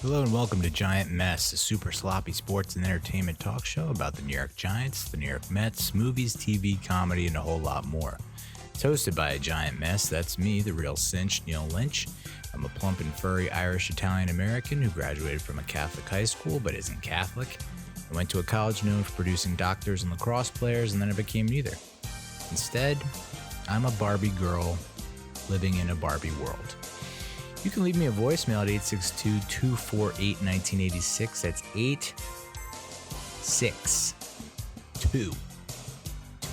Hello and welcome to Giant Mess, a super sloppy sports and entertainment talk show about the New York Giants, the New York Mets, movies, TV, comedy, and a whole lot more. It's hosted by a giant mess. That's me, the Real Cinch Neal Lynch. I'm a plump and furry Irish-Italian-American who graduated from a Catholic high school but isn't Catholic. I went to a college known for producing doctors and lacrosse players, and then I became neither. Instead, I'm a Barbie girl living in a Barbie world. You can leave me a voicemail at 862-248-1986. That's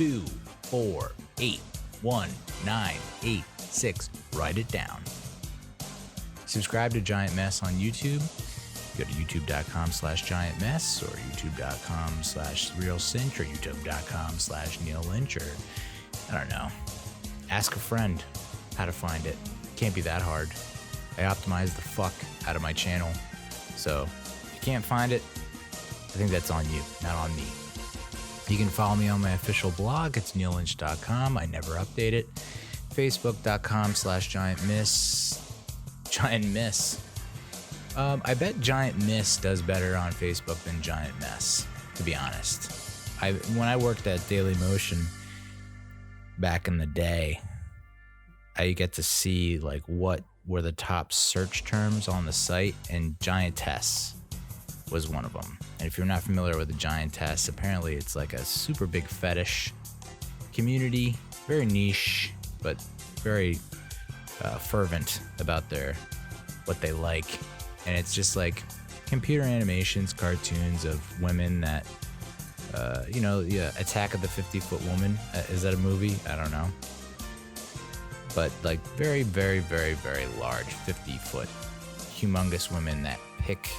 862-248-1986. Write it down. Subscribe to Giant Mess on YouTube. Go to youtube.com/giantmess or youtube.com/Real Cinch or youtube.com/Neal Lynch, or I don't know. Ask a friend how to find it. Can't be that hard. I optimize the fuck out of my channel. So if you can't find it, I think that's on you, not on me. You can follow me on my official blog. It's neallynch.com. I never update it. Facebook.com/giantmiss. Giant Miss. I bet Giant Miss does better on Facebook than Giant Mess, to be honest. When I worked at Daily Motion back in the day, I get to see like what were the top search terms on the site, and giantess was one of them. And if you're not familiar with the giantess, apparently it's like a super big fetish community, very niche, but very fervent about what they like. And it's just like computer animations, cartoons of women that, Attack of the 50-Foot Woman. Is that a movie? I don't know. But like very, very, very, very large 50-foot humongous women that pick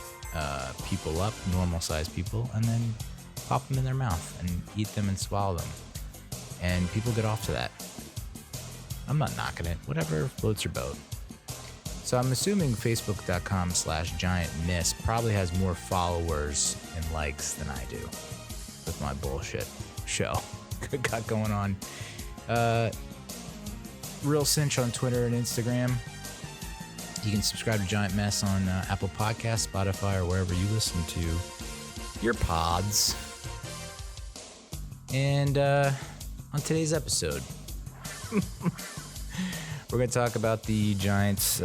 people up, normal sized people, and then pop them in their mouth and eat them and swallow them. And people get off to that. I'm not knocking it. Whatever floats your boat. So I'm assuming Facebook.com/giantmiss probably has more followers and likes than I do with my bullshit show got going on. Real Cinch on Twitter and Instagram. You can subscribe to Giant Mess on Apple Podcasts, Spotify, or wherever you listen to your pods. And on today's episode, we're going to talk about the Giants'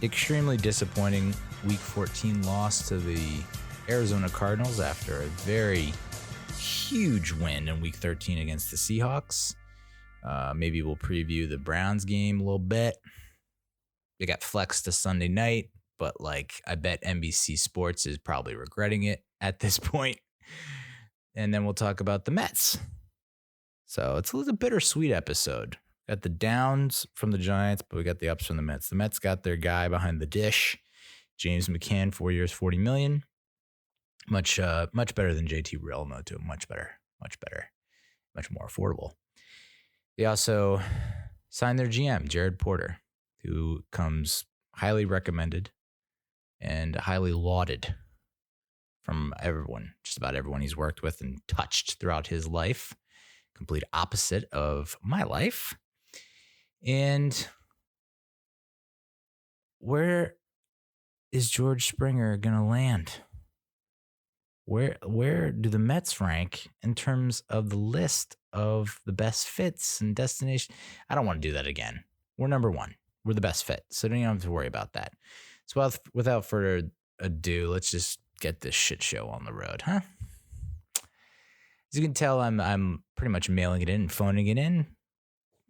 extremely disappointing Week 14 loss to the Arizona Cardinals after a very huge win in Week 13 against the Seahawks. Maybe we'll preview the Browns game a little bit. They got flexed to Sunday night, but like I bet NBC Sports is probably regretting it at this point. And then we'll talk about the Mets. So it's a little bittersweet episode. Got the downs from the Giants, but we got the ups from the Mets. The Mets got their guy behind the dish, James McCann, 4 years, $40 million. Much better than JT Realmuto too. Much better, much more affordable. They also signed their GM, Jared Porter, who comes highly recommended and highly lauded from everyone, just about everyone he's worked with and touched throughout his life. Complete opposite of my life. And where is George Springer going to land? Where do the Mets rank in terms of the list of the best fits and destination? I don't want to do that again. We're number one. We're the best fit. So don't even have to worry about that. So without further ado, let's just get this shit show on the road, huh? As you can tell, I'm pretty much mailing it in and phoning it in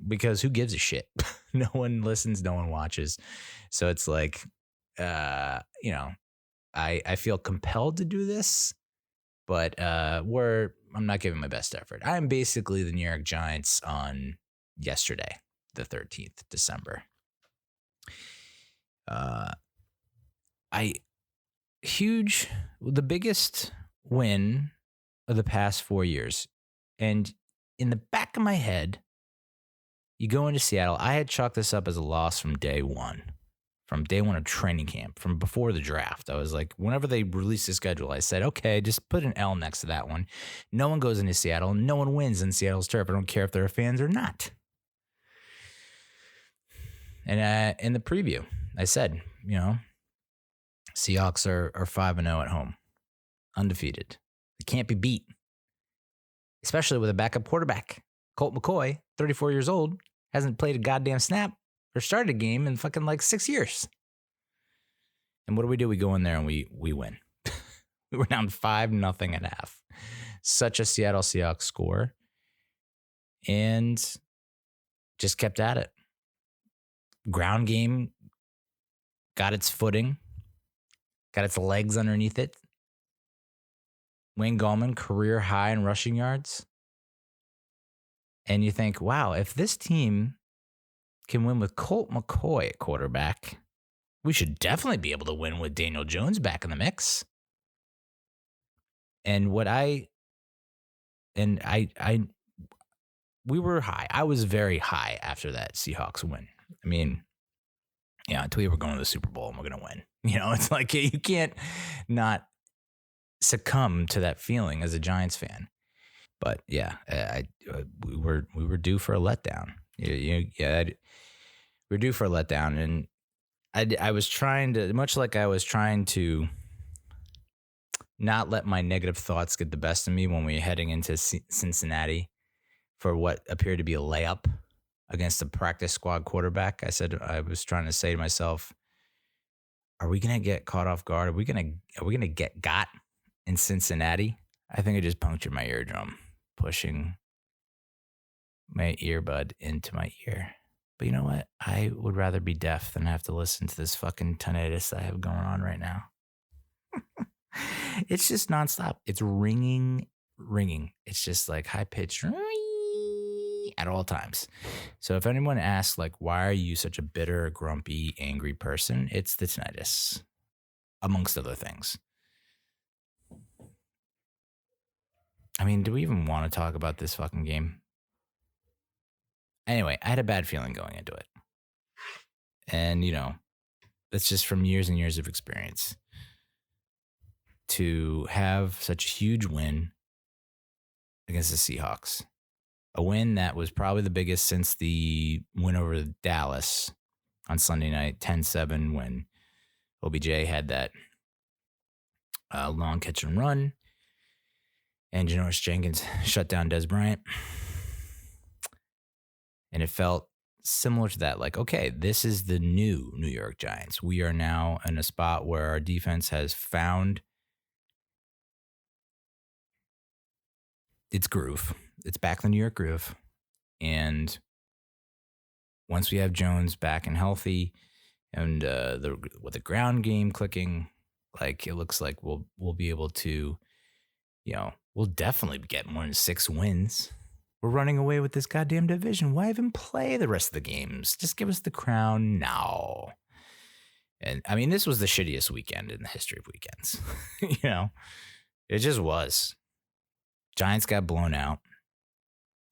because who gives a shit? No one listens, no one watches. So it's like, I feel compelled to do this. But I'm not giving my best effort. I'm basically the New York Giants on yesterday, the 13th December. The biggest win of the past 4 years. And in the back of my head, you go into Seattle. I had chalked this up as a loss from day one of training camp, from before the draft. I was like, whenever they released the schedule, I said, okay, just put an L next to that one. No one goes into Seattle. No one wins in Seattle's turf. I don't care if they're fans or not. And in the preview, I said, Seahawks are 5-0 at home, undefeated. They can't be beat, especially with a backup quarterback. Colt McCoy, 34 years old, hasn't played a goddamn snap or started a game in fucking like 6 years. And what do? We go in there and we win. We were down 5-0 at half. Such a Seattle Seahawks score. And just kept at it. Ground game got its footing, got its legs underneath it. Wayne Gallman, career high in rushing yards. And you think, wow, if this team can win with Colt McCoy at quarterback, we should definitely be able to win with Daniel Jones back in the mix. And we were high. I was very high after that Seahawks win. I mean, yeah, until we were going to the Super Bowl and we're going to win. It's like you can't not succumb to that feeling as a Giants fan. But yeah, we were due for a letdown. We were due for a letdown, and I was trying to, much like I was trying to not let my negative thoughts get the best of me when we were heading into Cincinnati for what appeared to be a layup against a practice squad quarterback. I was trying to say to myself, are we going to get caught off guard? Are we going to get got in Cincinnati? I think I just punctured my eardrum, pushing my earbud into my ear. But you know what? I would rather be deaf than have to listen to this fucking tinnitus I have going on right now. It's just nonstop. It's ringing. It's just like high-pitched at all times. So if anyone asks, like, why are you such a bitter, grumpy, angry person? It's the tinnitus, amongst other things. I mean, do we even want to talk about this fucking game? Anyway, I had a bad feeling going into it. And, that's just from years and years of experience. To have such a huge win against the Seahawks. A win that was probably the biggest since the win over Dallas on Sunday night, 10-7, when OBJ had that long catch and run. And Janoris Jenkins shut down Des Bryant. And it felt similar to that. Like, okay, this is the new New York Giants. We are now in a spot where our defense has found its groove. It's back in the New York groove. And once we have Jones back and healthy and with the ground game clicking, like it looks like we'll be able to, we'll definitely get more than 6 wins. We're running away with this goddamn division. Why even play the rest of the games? Just give us the crown now. And I mean, this was the shittiest weekend in the history of weekends. It just was. Giants got blown out,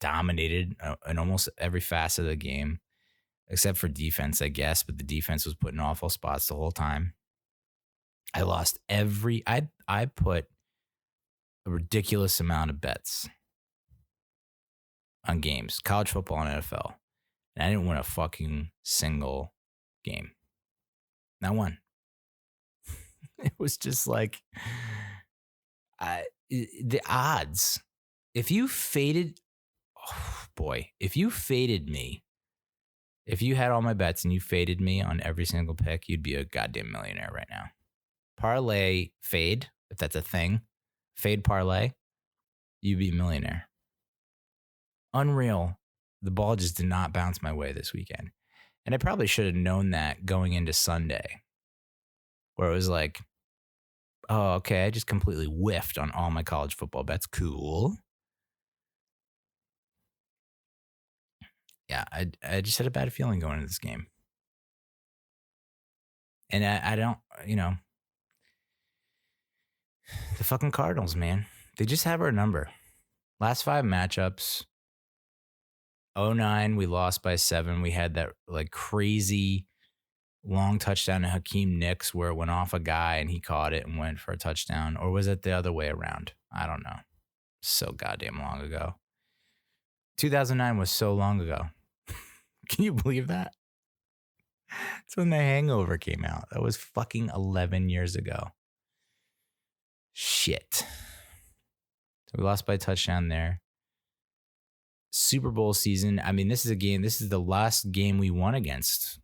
dominated in almost every facet of the game, except for defense, I guess. But the defense was put in awful spots the whole time. I lost I put a ridiculous amount of bets on games, college football and NFL. And I didn't win a fucking single game. Not one. It was just like the odds. If you faded me, if you had all my bets and you faded me on every single pick, you'd be a goddamn millionaire right now. Parlay fade, if that's a thing, fade parlay, you'd be a millionaire. Unreal. The ball just did not bounce my way this weekend. And I probably should have known that going into Sunday, where it was like, oh, okay, I just completely whiffed on all my college football bets. Cool. Yeah, I just had a bad feeling going into this game. And I don't, the fucking Cardinals, man. They just have our number. Last 5 matchups. 2009, we lost by 7. We had that like crazy long touchdown to Hakeem Nicks where it went off a guy and he caught it and went for a touchdown. Or was it the other way around? I don't know. So goddamn long ago. 2009 was so long ago. Can you believe that? That's when The Hangover came out. That was fucking 11 years ago. Shit. So we lost by a touchdown there. Super Bowl season. I mean, this is the last game we won against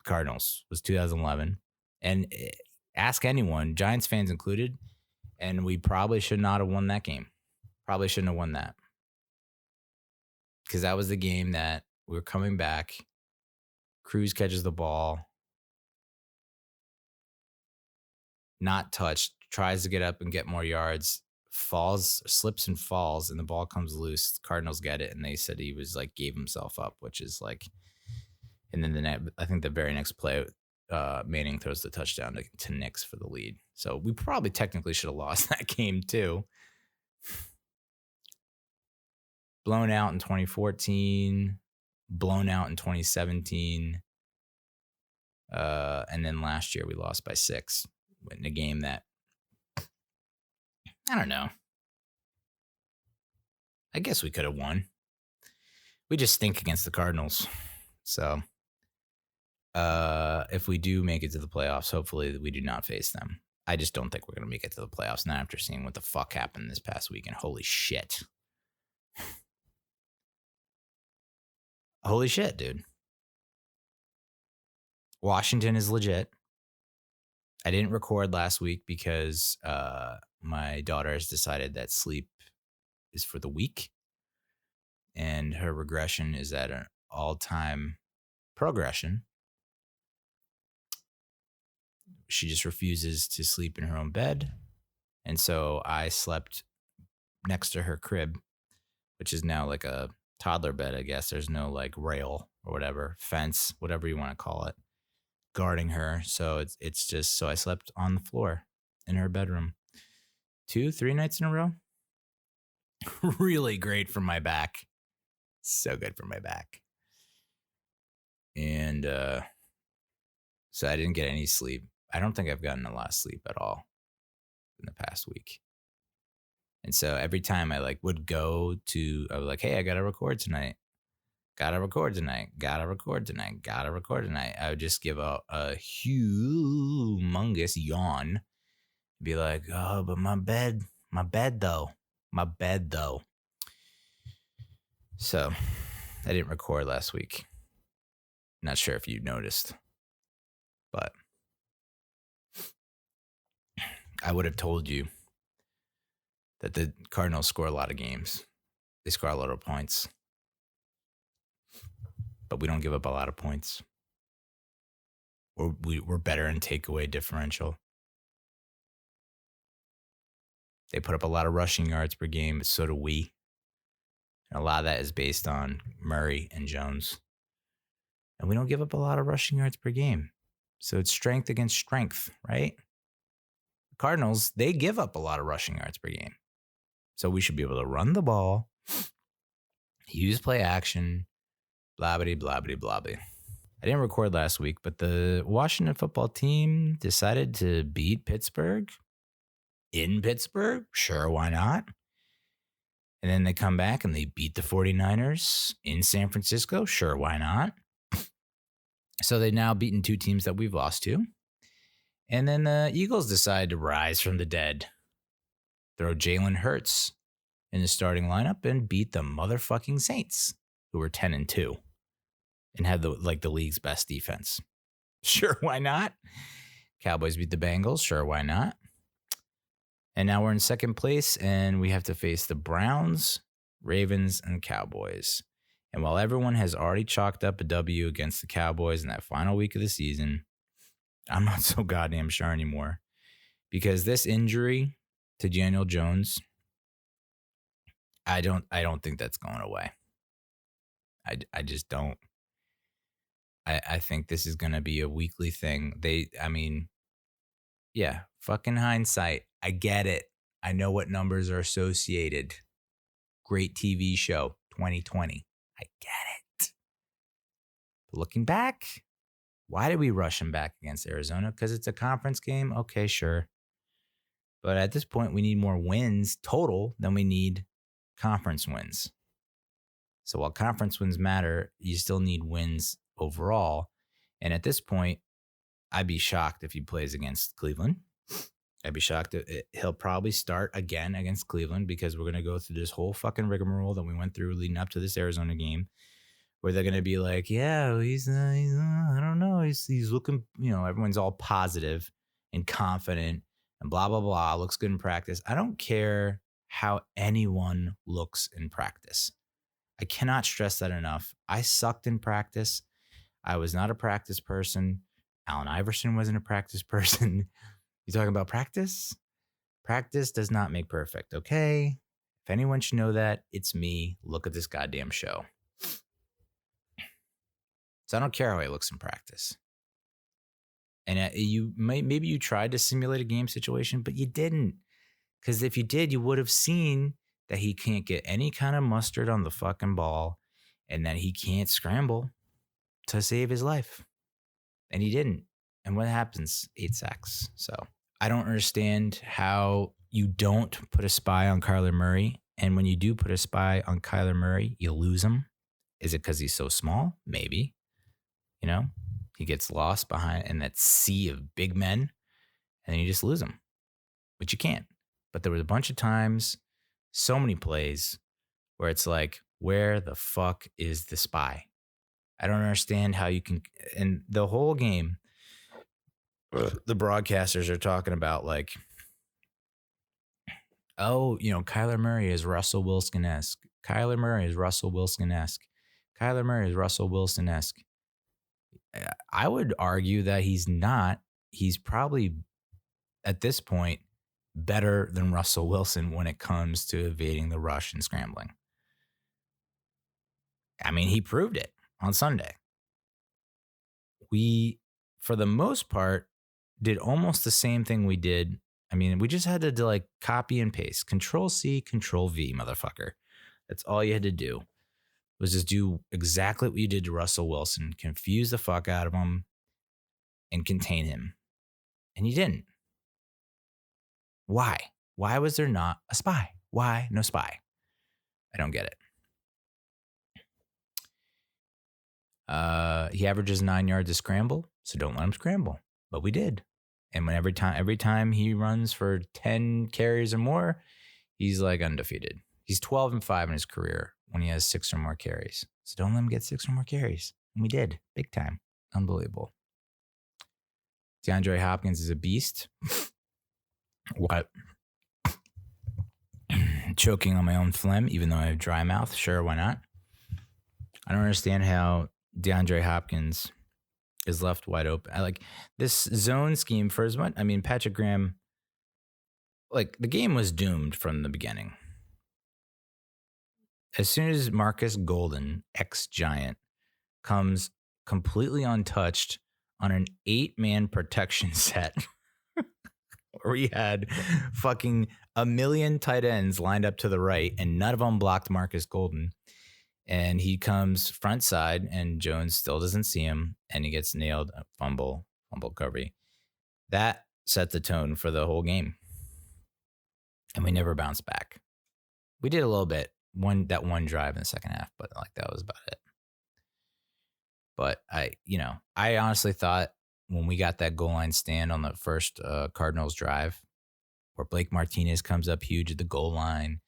Cardinals, was 2011. And ask anyone, Giants fans included, and we probably should not have won that game. Probably shouldn't have won that. Because that was the game that we were coming back. Cruz catches the ball. Not touched. Tries to get up and get more yards. Slips and falls, and the ball comes loose. Cardinals get it, and they said he was like, gave himself up, which is like, and then I think the very next play, Manning throws the touchdown to Knicks for the lead. So we probably technically should have lost that game too. Blown out in 2014, blown out in 2017. And then last year we lost by 6 in a game that, I don't know. I guess we could have won. We just stink against the Cardinals. So if we do make it to the playoffs, hopefully we do not face them. I just don't think we're going to make it to the playoffs, not after seeing what the fuck happened this past weekend. Holy shit. Holy shit, dude. Washington is legit. I didn't record last week because my daughter has decided that sleep is for the weak. And her regression is at an all-time progression. She just refuses to sleep in her own bed. And so I slept next to her crib, which is now like a toddler bed, I guess. There's no like rail or whatever, fence, whatever you want to call it, guarding her. So it's just, so I slept on the floor in her bedroom 2-3 nights in a row. Really great for my back. So good for my back. And so I didn't get any sleep. I don't think I've gotten a lot of sleep at all in the past week. And so every time I like would go to, I was like, hey, I got to record tonight. Gotta record tonight. Gotta record tonight. Gotta record tonight. I would just give a humongous yawn. Be like, oh, but my bed though. So I didn't record last week. Not sure if you noticed, but I would have told you that the Cardinals score a lot of games. They score a lot of points, but we don't give up a lot of points. We're better in takeaway differential. They put up a lot of rushing yards per game, but so do we. And a lot of that is based on Murray and Jones. And we don't give up a lot of rushing yards per game. So it's strength against strength, right? The Cardinals, they give up a lot of rushing yards per game. So we should be able to run the ball, use play action, blah-bitty, blah-bitty, blah-bitty. I didn't record last week, but the Washington football team decided to beat Pittsburgh in Pittsburgh. Sure, why not? And then they come back and they beat the 49ers in San Francisco. Sure, why not? So they've now beaten 2 teams that we've lost to. And then the Eagles decide to rise from the dead. Throw Jalen Hurts in the starting lineup and beat the motherfucking Saints, who were 10-2 and had the league's best defense. Sure, why not? Cowboys beat the Bengals. Sure, why not? And now we're in second place, and we have to face the Browns, Ravens, and Cowboys. And while everyone has already chalked up a W against the Cowboys in that final week of the season, I'm not so goddamn sure anymore. Because this injury to Daniel Jones, I don't think that's going away. I just don't. I think this is going to be a weekly thing. Yeah, fucking hindsight. I get it. I know what numbers are associated. Great TV show, 2020. I get it. But looking back, why did we rush him back against Arizona? Because it's a conference game? Okay, sure. But at this point, we need more wins total than we need conference wins. So while conference wins matter, you still need wins overall. And at this point, I'd be shocked if he plays against Cleveland. I'd be shocked. He'll probably start again against Cleveland because we're going to go through this whole fucking rigmarole that we went through leading up to this Arizona game, where they're going to be like, yeah, he's I don't know. He's looking, everyone's all positive and confident and blah, blah, blah. Looks good in practice. I don't care how anyone looks in practice. I cannot stress that enough. I sucked in practice. I was not a practice person. Allen Iverson wasn't a practice person. You talking about practice? Practice does not make perfect, okay? If anyone should know that, it's me. Look at this goddamn show. So I don't care how he looks in practice. And maybe you tried to simulate a game situation, but you didn't. Because if you did, you would have seen that he can't get any kind of mustard on the fucking ball and that he can't scramble to save his life. And he didn't. And what happens? 8 sacks. So I don't understand how you don't put a spy on Kyler Murray. And when you do put a spy on Kyler Murray, you lose him. Is it because he's so small? Maybe. He gets lost behind in that sea of big men and then you just lose him, which you can't. But there was a bunch of times, so many plays where it's like, where the fuck is the spy? I don't understand how you can. And the whole game, the broadcasters are talking about like, oh, Kyler Murray is Russell Wilson-esque. Kyler Murray is Russell Wilson-esque. Kyler Murray is Russell Wilson-esque. I would argue that he's not. He's probably, at this point, better than Russell Wilson when it comes to evading the rush and scrambling. I mean, he proved it on Sunday. We, for the most part, did almost the same thing we did. I mean, we just had to like copy and paste. Control-C, Control-V, motherfucker. That's all you had to do. Was just do exactly what you did to Russell Wilson, confuse the fuck out of him, and contain him. And you didn't. Why? Why was there not a spy? Why no spy? I don't get it. He averages 9 yards a scramble, so don't let him scramble. But we did. And every time he runs for 10 carries or more, he's like undefeated. He's 12-5 in his career when he has 6 or more carries. So don't let him get 6 or more carries. And we did. Big time. Unbelievable. DeAndre Hopkins is a beast. What? Choking on my own phlegm, even though I have dry mouth. Sure, why not? I don't understand how DeAndre Hopkins is left wide open. I like this zone scheme for as much. I mean, Patrick Graham, like the game was doomed from the beginning. As soon as Marcus Golden, ex-Giant, comes completely untouched on an 8-man protection set where we had fucking a million tight ends lined up to the right and none of them blocked Marcus Golden. And he comes front side and Jones still doesn't see him and he gets nailed, fumble recovery. That set the tone for the whole game. And we never bounced back. We did a little bit. That one drive in the second half, but like that was about it. But I honestly thought when we got that goal line stand on the first Cardinals drive, where Blake Martinez comes up huge at the goal line,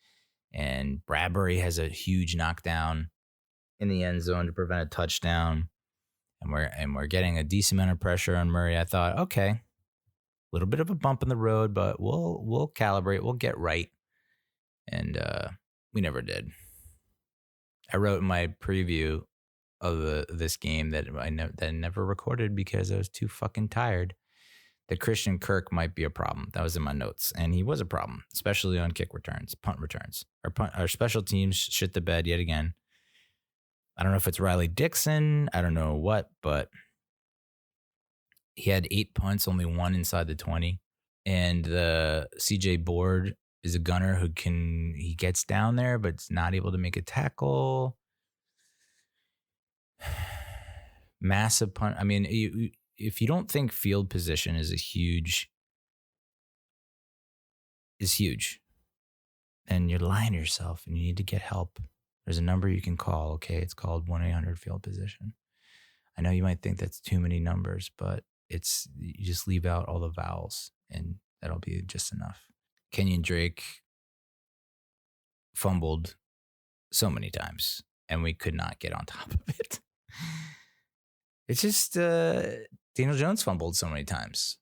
and Bradbury has a huge knockdown in the end zone to prevent a touchdown, and we're getting a decent amount of pressure on Murray. I thought, okay, a little bit of a bump in the road, but we'll calibrate, we'll get right, and we never did. I wrote in my preview of this game that I never recorded because I was too fucking tired, that Christian Kirk might be a problem. That was in my notes, and he was a problem, especially on kick returns, punt returns. Our special teams shit the bed yet again. I don't know if it's Riley Dixon, I don't know what, but he had 8 punts, only 1 inside the 20, and the CJ Board is a gunner he gets down there, but it's not able to make a tackle. Massive punt. I mean, if you don't think field position is huge, then you're lying to yourself and you need to get help. There's a number you can call, okay? It's called 1-800-FIELD-POSITION. I know you might think that's too many numbers, but you just leave out all the vowels and that'll be just enough. Kenyon Drake fumbled so many times and we could not get on top of it. It's just Daniel Jones fumbled so many times.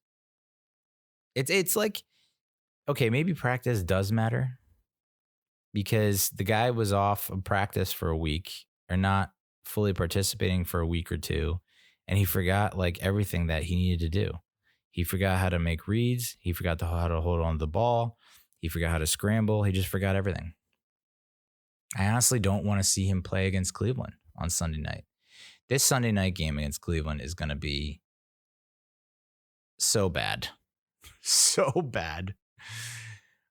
It's like, okay, maybe practice does matter because the guy was off of practice for a week or not fully participating for a week or two, and he forgot like everything that he needed to do. He forgot how to make reads. He forgot how to hold on to the ball. He forgot how to scramble. He just forgot everything. I honestly don't want to see him play against Cleveland on Sunday night. This Sunday night game against Cleveland is going to be so bad. So bad.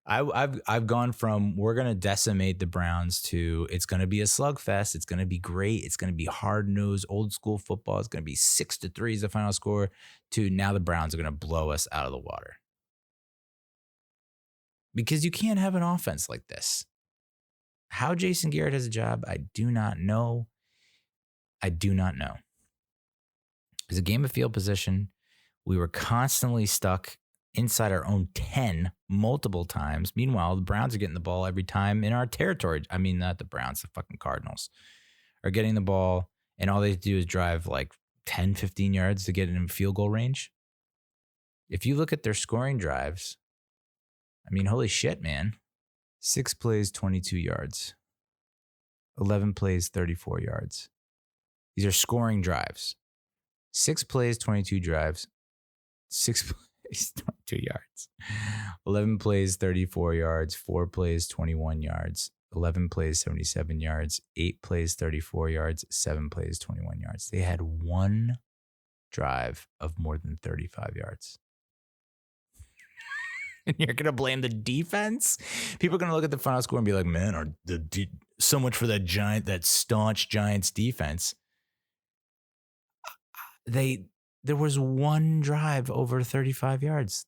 I've gone from we're going to decimate the Browns to it's going to be a slugfest. It's going to be great. It's going to be hard-nosed, old-school football. It's going to be 6-3 is the final score to now the Browns are going to blow us out of the water. Because you can't have an offense like this. How Jason Garrett has a job, I do not know. It's a game of field position. We were constantly stuck inside our own 10 multiple times. Meanwhile, the Browns are getting the ball every time in our territory. I mean, not the Browns, the fucking Cardinals are getting the ball, and all they do is drive like 10, 15 yards to get in field goal range. If you look at their scoring drives, I mean, holy shit, man. 6 plays, 22 yards. 11 plays, 34 yards. These are scoring drives. 6 plays, 22 drives. 6 plays, 22 yards. 11 plays, 34 yards. 4 plays, 21 yards. 11 plays, 77 yards. 8 plays, 34 yards. 7 plays, 21 yards. They had one drive of more than 35 yards. And you're going to blame the defense? People are going to look at the final score and be like, man, so much for that staunch Giants defense. There was one drive over 35 yards.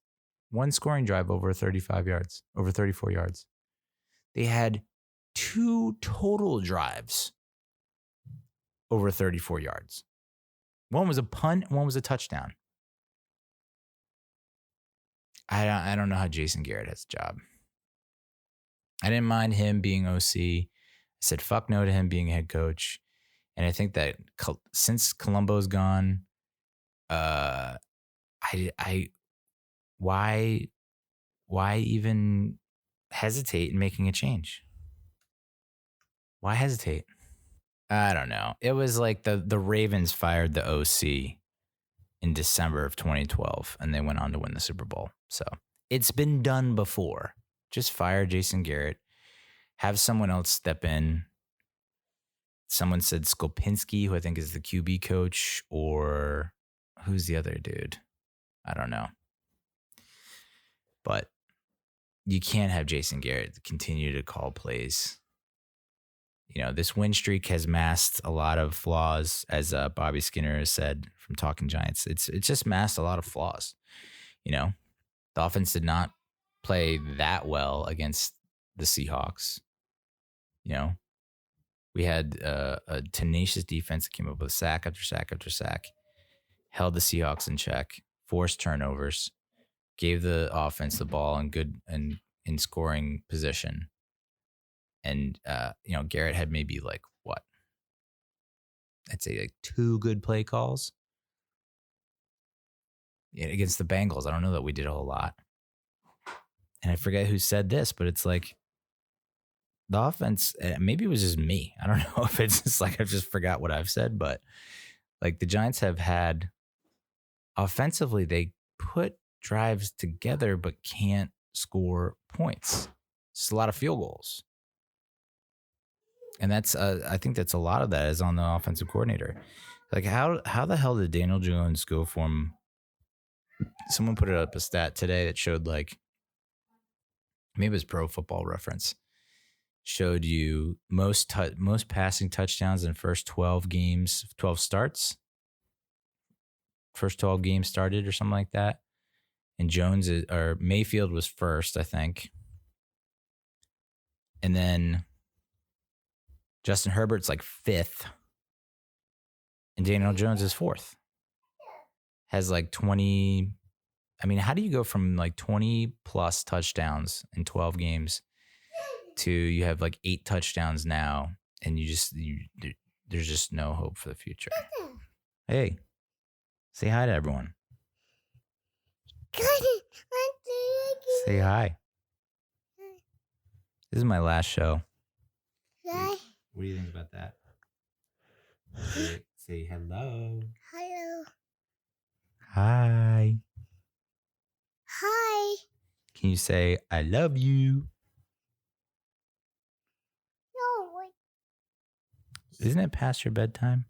One scoring drive over 35 yards, over 34 yards. They had 2 total drives over 34 yards. One was a punt, one was a touchdown. I don't know how Jason Garrett has a job. I didn't mind him being OC. I said fuck no to him being head coach. And I think that since Colombo's gone, why even hesitate in making a change? Why hesitate? I don't know. It was like the Ravens fired the OC in December of 2012, and they went on to win the Super Bowl. So it's been done before. Just fire Jason Garrett. Have someone else step in. Someone said Skopinski, who I think is the QB coach, or who's the other dude? I don't know. But you can't have Jason Garrett continue to call plays. You know, this win streak has masked a lot of flaws, as Bobby Skinner has said from Talking Giants. It's just masked a lot of flaws. You know, the offense did not play that well against the Seahawks. You know, we had a tenacious defense that came up with sack after sack after sack, held the Seahawks in check, forced turnovers, gave the offense the ball in scoring position. And, Garrett had maybe like what? I'd say like 2 good play calls against the Bengals. I don't know that we did a whole lot. And I forget who said this, but it's like the offense, maybe it was just me. I don't know if it's just like I just forgot what I've said, but like the Giants have had offensively, they put drives together but can't score points. It's a lot of field goals. And that's I think that's a lot of that is on the offensive coordinator. Like how the hell did Daniel Jones go from? Someone put it up a stat today that showed like maybe it was Pro Football Reference showed you most passing touchdowns in first 12 games, 12 starts, first 12 games started or something like that. And Mayfield was first, I think, and then Justin Herbert's like 5th. And Daniel Jones is fourth. Has like 20. I mean, how do you go from like 20 plus touchdowns in 12 games to you have like 8 touchdowns now, and there's just no hope for the future. Hey, say hi to everyone. Say hi. This is my last show. What do you think about that? Say hello. Hello. Hi. Hi. Can you say I love you? No, wait. Isn't it past your bedtime?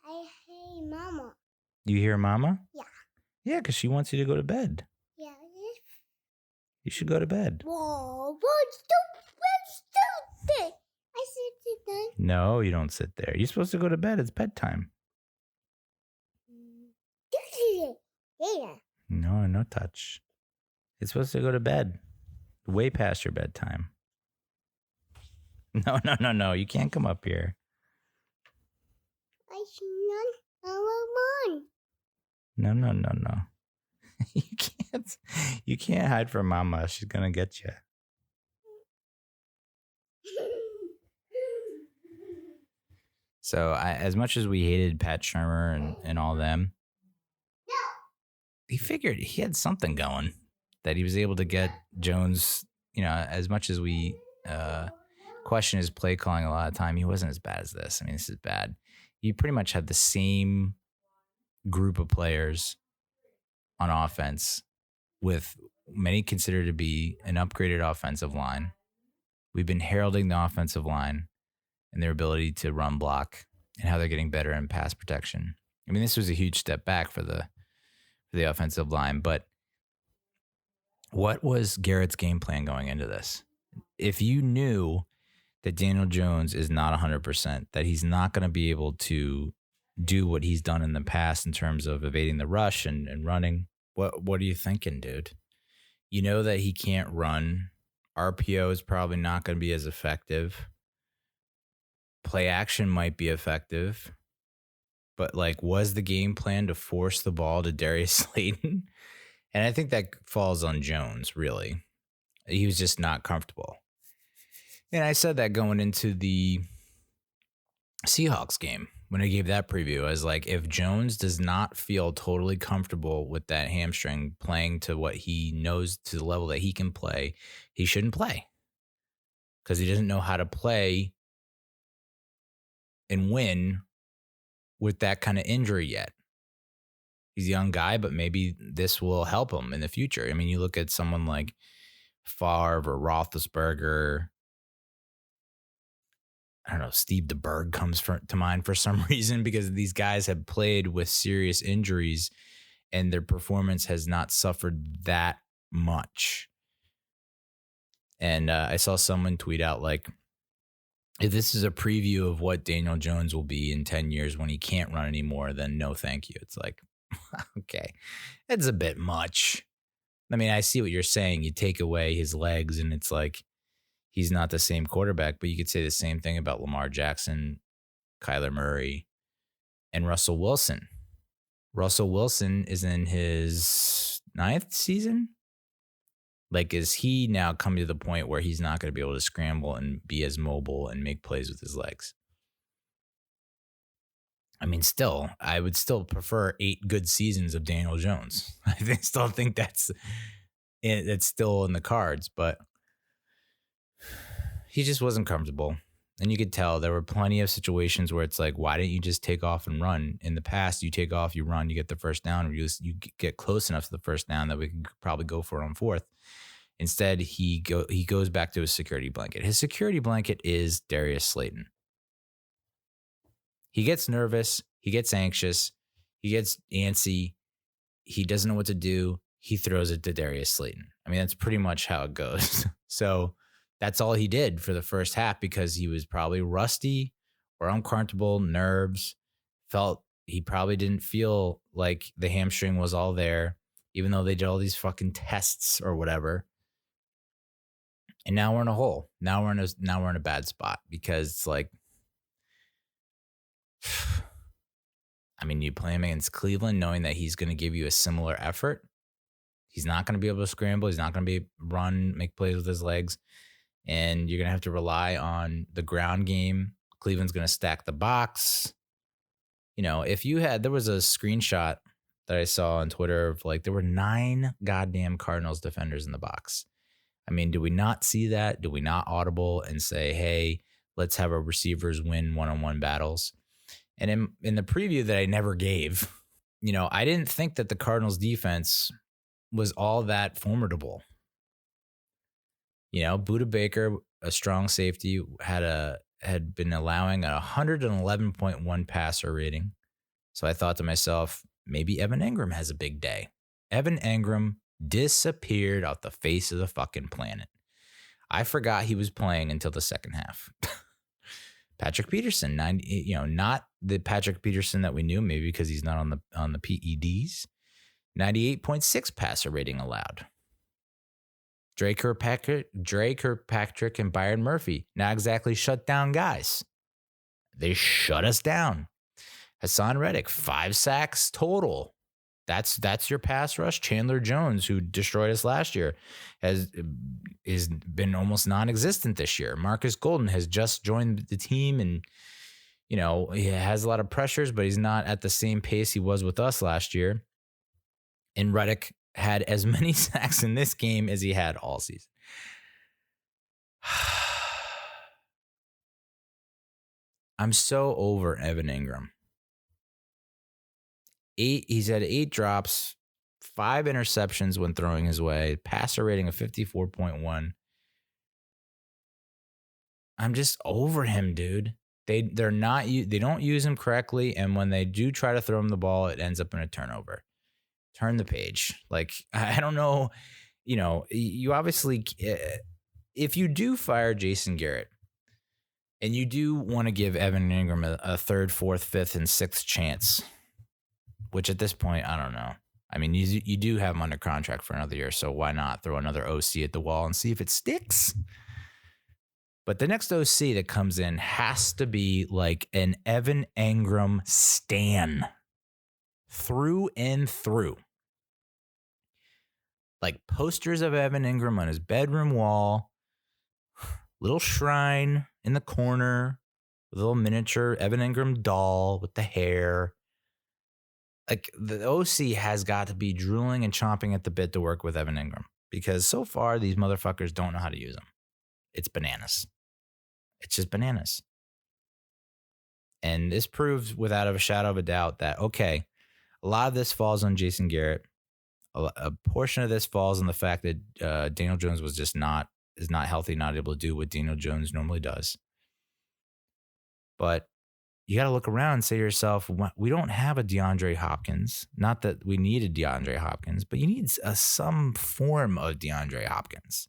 I hear Mama. You hear Mama? Yeah. Yeah, because she wants you to go to bed. Yeah. You should go to bed. Whoa, stupid. I sit there. No, you don't sit there. You're supposed to go to bed. It's bedtime. Yeah. No touch. It's supposed to go to bed. Way past your bedtime. No. You can't come up here. I should not. No. You can't hide from Mama. She's gonna get you. So, as much as we hated Pat Shurmur and all them, he figured he had something going that he was able to get Jones. You know, as much as we question his play calling a lot of time, he wasn't as bad as this. I mean, this is bad. You pretty much had the same group of players on offense with many considered to be an upgraded offensive line. We've been heralding the offensive line and their ability to run block and how they're getting better in pass protection. I mean, this was a huge step back for the offensive line, but what was Garrett's game plan going into this? If you knew that Daniel Jones is not 100%, that he's not going to be able to do what he's done in the past in terms of evading the rush and running, what are you thinking, dude? You know that he can't run. RPO is probably not going to be as effective. Play action might be effective. But, like, was the game plan to force the ball to Darius Slayton? And I think that falls on Jones, really. He was just not comfortable. And I said that going into the Seahawks game when I gave that preview. I was like, if Jones does not feel totally comfortable with that hamstring playing to what he knows, to the level that he can play, he shouldn't play. Because he doesn't know how to play and win with that kind of injury yet. He's a young guy, but maybe this will help him in the future. I mean, you look at someone like Favre or Roethlisberger. I don't know, Steve DeBerg comes to mind for some reason because these guys have played with serious injuries and their performance has not suffered that much. And I saw someone tweet out, like, if this is a preview of what Daniel Jones will be in 10 years when he can't run anymore, then no thank you. It's like, okay, it's a bit much. I mean, I see what you're saying. You take away his legs and it's like he's not the same quarterback, but you could say the same thing about Lamar Jackson, Kyler Murray, and Russell Wilson. Russell Wilson is in his 9th season. Like, is he now coming to the point where he's not going to be able to scramble and be as mobile and make plays with his legs? I mean, still, I would still prefer 8 good seasons of Daniel Jones. I still think that's still in the cards, but he just wasn't comfortable. And you could tell there were plenty of situations where it's like, why didn't you just take off and run? In the past, you take off, you run, you get the first down, or you get close enough to the first down that we could probably go for it on 4th. Instead, he goes back to his security blanket. His security blanket is Darius Slayton. He gets nervous. He gets anxious. He gets antsy. He doesn't know what to do. He throws it to Darius Slayton. I mean, that's pretty much how it goes. So that's all he did for the first half because he was probably rusty or uncomfortable, nerves, felt he probably didn't feel like the hamstring was all there, even though they did all these fucking tests or whatever. And now we're in a hole. Now we're in a bad spot because it's like I mean, you play him against Cleveland knowing that he's going to give you a similar effort. He's not going to be able to scramble. He's not going to make plays with his legs. And you're going to have to rely on the ground game. Cleveland's going to stack the box. There was a screenshot that I saw on Twitter of there were 9 goddamn Cardinals defenders in the box. I mean, do we not see that? Do we not audible and say, hey, let's have our receivers win one-on-one battles? And in the preview that I never gave, I didn't think that the Cardinals defense was all that formidable. Budda Baker, a strong safety, had been allowing a 111.1 passer rating. So I thought to myself, maybe Evan Engram has a big day. Evan Engram disappeared off the face of the fucking planet. I forgot he was playing until the second half. Patrick Peterson, not the Patrick Peterson that we knew, maybe because he's not on the PEDs. 98.6 passer rating allowed. Dre Kirkpatrick, and Byron Murphy, not exactly shut down guys. They shut us down. Hassan Reddick, 5 sacks total. That's your pass rush. Chandler Jones, who destroyed us last year, has been almost non-existent this year. Marcus Golden has just joined the team, and he has a lot of pressures, but he's not at the same pace he was with us last year. And Reddick had as many sacks in this game as he had all season. I'm so over Evan Engram. He's had 8 drops, 5 interceptions when throwing his way, passer rating of 54.1. I'm just over him, dude. They don't use him correctly, and when they do try to throw him the ball, it ends up in a turnover. Turn the page. I don't know. You obviously, if you do fire Jason Garrett, and you do want to give Evan Engram a 3rd, 4th, 5th, and 6th chance, which at this point, I don't know. I mean, you do have him under contract for another year, so why not throw another OC at the wall and see if it sticks? But the next OC that comes in has to be like an Evan Engram stan through and through. Like posters of Evan Engram on his bedroom wall, little shrine in the corner, with a little miniature Evan Engram doll with the hair. Like the OC has got to be drooling and chomping at the bit to work with Evan Engram, because so far these motherfuckers don't know how to use him. It's bananas. It's just bananas. And this proves without a shadow of a doubt that, okay, a lot of this falls on Jason Garrett. A portion of this falls on the fact that Daniel Jones is not healthy, not able to do what Daniel Jones normally does. But you got to look around and say to yourself, we don't have a DeAndre Hopkins. Not that we need a DeAndre Hopkins, but you need some form of DeAndre Hopkins.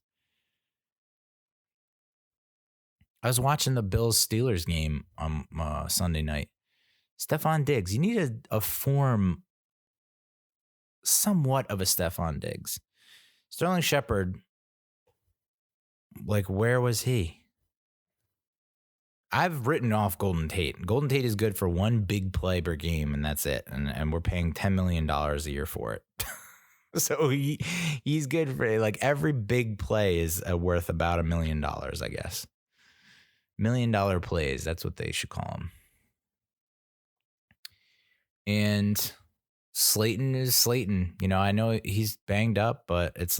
I was watching the Bills-Steelers game on Sunday night. Stephon Diggs, you need a form, somewhat of a Stephon Diggs. Sterling Shepard, where was he? I've written off Golden Tate. Golden Tate is good for one big play per game, and that's it. And we're paying $10 million a year for it. So he's good for every big play is worth about $1 million, I guess. $1 million plays, that's what they should call them. And Slayton is Slayton. I know he's banged up, but it's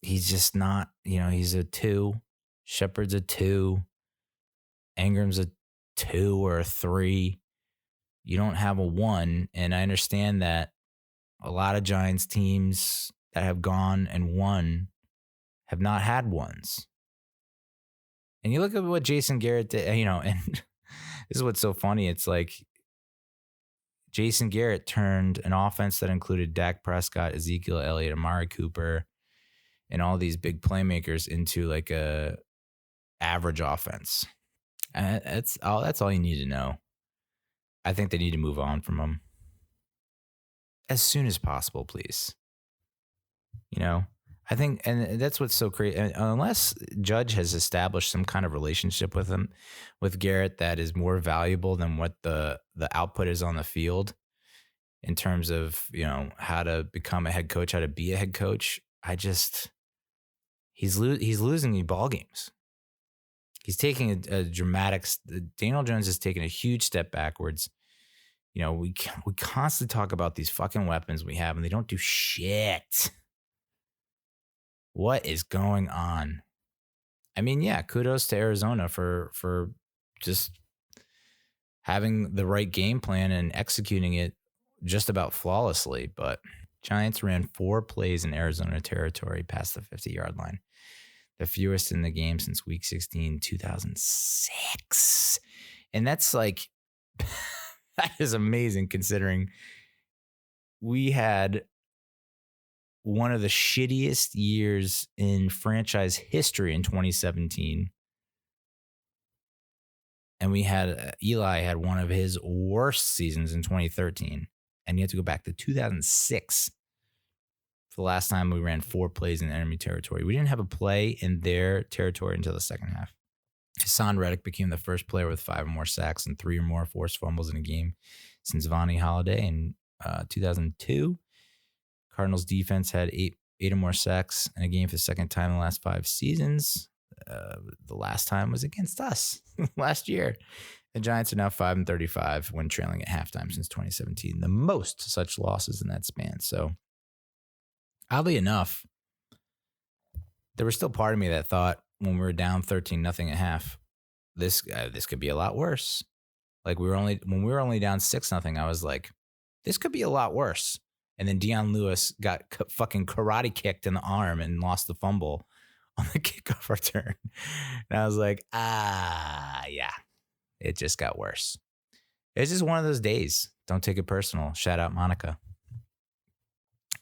he's just not, he's a 2. Shepard's a 2. Engram's a 2 or a 3. You don't have a 1. And I understand that a lot of Giants teams that have gone and won have not had 1s. And you look at what Jason Garrett did, and this is what's so funny. It's Jason Garrett turned an offense that included Dak Prescott, Ezekiel Elliott, Amari Cooper, and all these big playmakers into a average offense. And that's all you need to know. I think they need to move on from him as soon as possible, please. I think, and that's what's so crazy. Unless Judge has established some kind of relationship with him, with Garrett, that is more valuable than what the output is on the field in terms of, how to become a head coach, how to be a head coach. He's losing the ball games. He's taking a dramatic. Daniel Jones is taking a huge step backwards. We constantly talk about these fucking weapons we have, and they don't do shit. What is going on? I mean, yeah, kudos to Arizona for just having the right game plan and executing it just about flawlessly. But Giants ran 4 plays in Arizona territory past the 50-yard line, the fewest in the game since Week 16, 2006. And that's like, that is amazing considering we had one of the shittiest years in franchise history in 2017. And we had Eli had one of his worst seasons in 2013. And you have to go back to 2006 for the last time we ran 4 plays in enemy territory. We didn't have a play in their territory until the second half. Hassan Reddick became the first player with 5 or more sacks and 3 or more forced fumbles in a game since Vonnie Holiday in 2002. Cardinals defense had 8 or more sacks in a game for the second time in the last 5 seasons. The last time was against us last year. The Giants are now 5-35 when trailing at halftime since 2017. The most such losses in that span. So, oddly enough, there was still part of me that thought when we were down 13-0 at half, this could be a lot worse. Like when we were only down 6-0, I was like, this could be a lot worse. And then Deion Lewis got fucking karate kicked in the arm and lost the fumble on the kickoff return. And I was like, yeah, it just got worse. It's just one of those days. Don't take it personal. Shout out Monica.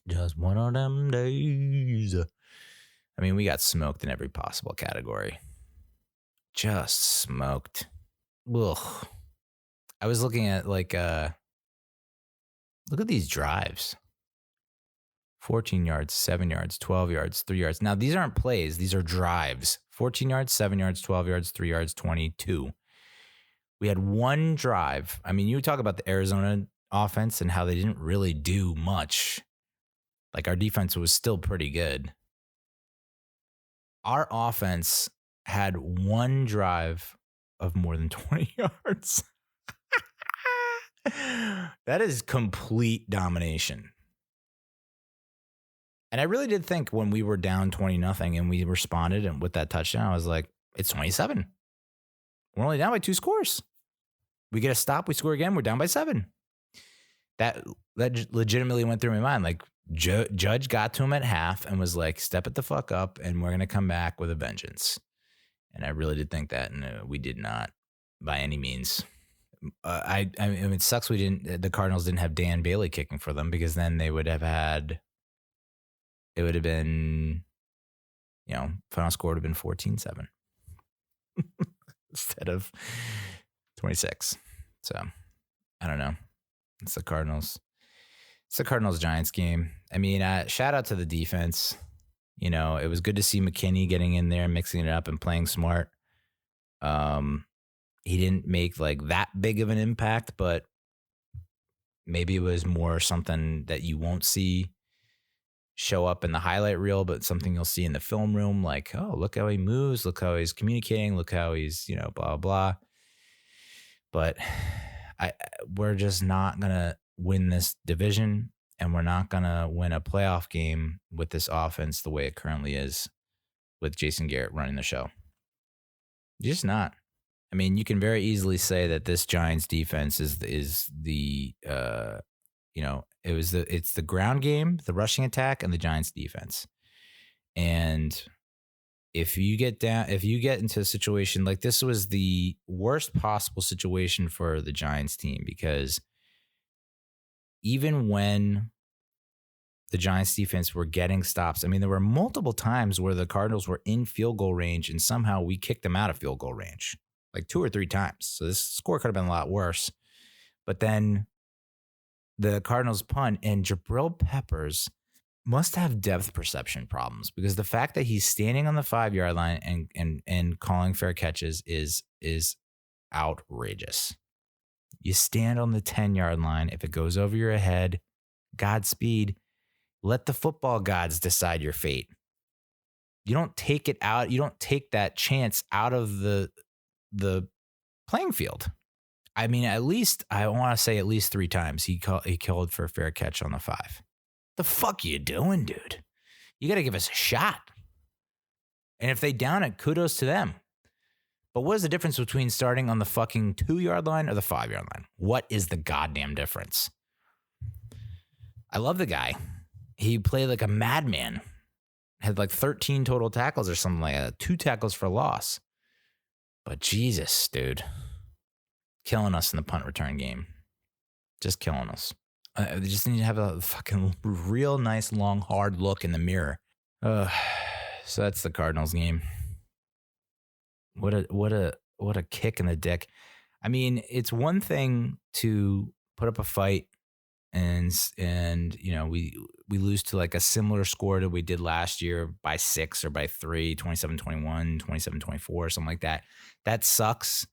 Just one of them days. I mean, we got smoked in every possible category. Just smoked. Ugh. I was looking at look at these drives. 14 yards, 7 yards, 12 yards, 3 yards. Now, these aren't plays. These are drives. 14 yards, 7 yards, 12 yards, 3 yards, 22. We had one drive. I mean, you talk about the Arizona offense and how they didn't really do much. Like, our defense was still pretty good. Our offense had one drive of more than 20 yards. That is complete domination. And I really did think when we were down 20-0 and we responded and with that touchdown, I was like, it's 27. We're only down by 2 scores. We get a stop, we score again, we're down by 7. That legitimately went through my mind. Like, Judge got to him at half and was like, step it the fuck up and we're going to come back with a vengeance. And I really did think that, and we did not by any mean, it sucks the Cardinals didn't have Dan Bailey kicking for them, because then they would have had, it would have been, final score would have been 14-7 instead of 26. So, I don't know. It's the Cardinals. It's the Cardinals-Giants game. I mean, shout out to the defense. It was good to see McKinney getting in there, mixing it up and playing smart. He didn't make like that big of an impact, but maybe it was more something that you won't see show up in the highlight reel, but something you'll see in the film room. Like, oh, look how he moves. Look how he's communicating. Look how he's, blah, blah. But we're just not going to win this division, and we're not going to win a playoff game with this offense the way it currently is with Jason Garrett running the show. Just not. I mean, you can very easily say that this Giants defense is the it's the ground game, the rushing attack, and the Giants defense. And if you get into a situation like this, was the worst possible situation for the Giants team, because even when the Giants defense were getting stops, I mean, there were multiple times where the Cardinals were in field goal range and somehow we kicked them out of field goal range, like 2 or 3 times. So this score could have been a lot worse. But then the Cardinals punt, and Jabril Peppers must have depth perception problems, because the fact that he's standing on the 5-yard line and calling fair catches is outrageous. You stand on the 10-yard line. If it goes over your head, Godspeed. Let the football gods decide your fate. You don't take it out. You don't take that chance out of the playing field. I mean, I want to say at least 3 times he killed for a fair catch on the 5. The fuck you doing, dude? You got to give us a shot. And if they down it, kudos to them. But what is the difference between starting on the fucking 2-yard line or the 5-yard line? What is the goddamn difference? I love the guy. He played like a madman. Had like 13 total tackles or something like that. 2 tackles for loss. But Jesus, dude. Killing us in the punt return game. Just killing us. They just need to have a fucking real nice, long, hard look in the mirror. So that's the Cardinals game. What a kick in the dick. I mean, it's one thing to put up a fight and you know, we lose to like a similar score that we did last year by 6 or by 3, 27-21, 27-24, something like that. That sucks.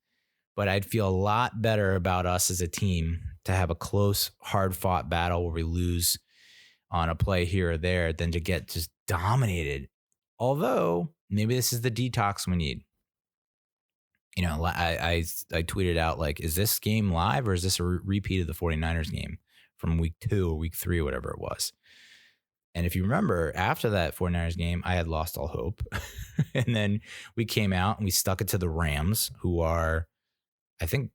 But I'd feel a lot better about us as a team to have a close, hard-fought battle where we lose on a play here or there than to get just dominated. Although, maybe this is the detox we need. You know, I tweeted out, like, is this game live or is this a repeat of the 49ers game from week 2 or week 3 or whatever it was? And if you remember, after that 49ers game, I had lost all hope. And then we came out and we stuck it to the Rams, who are, I think,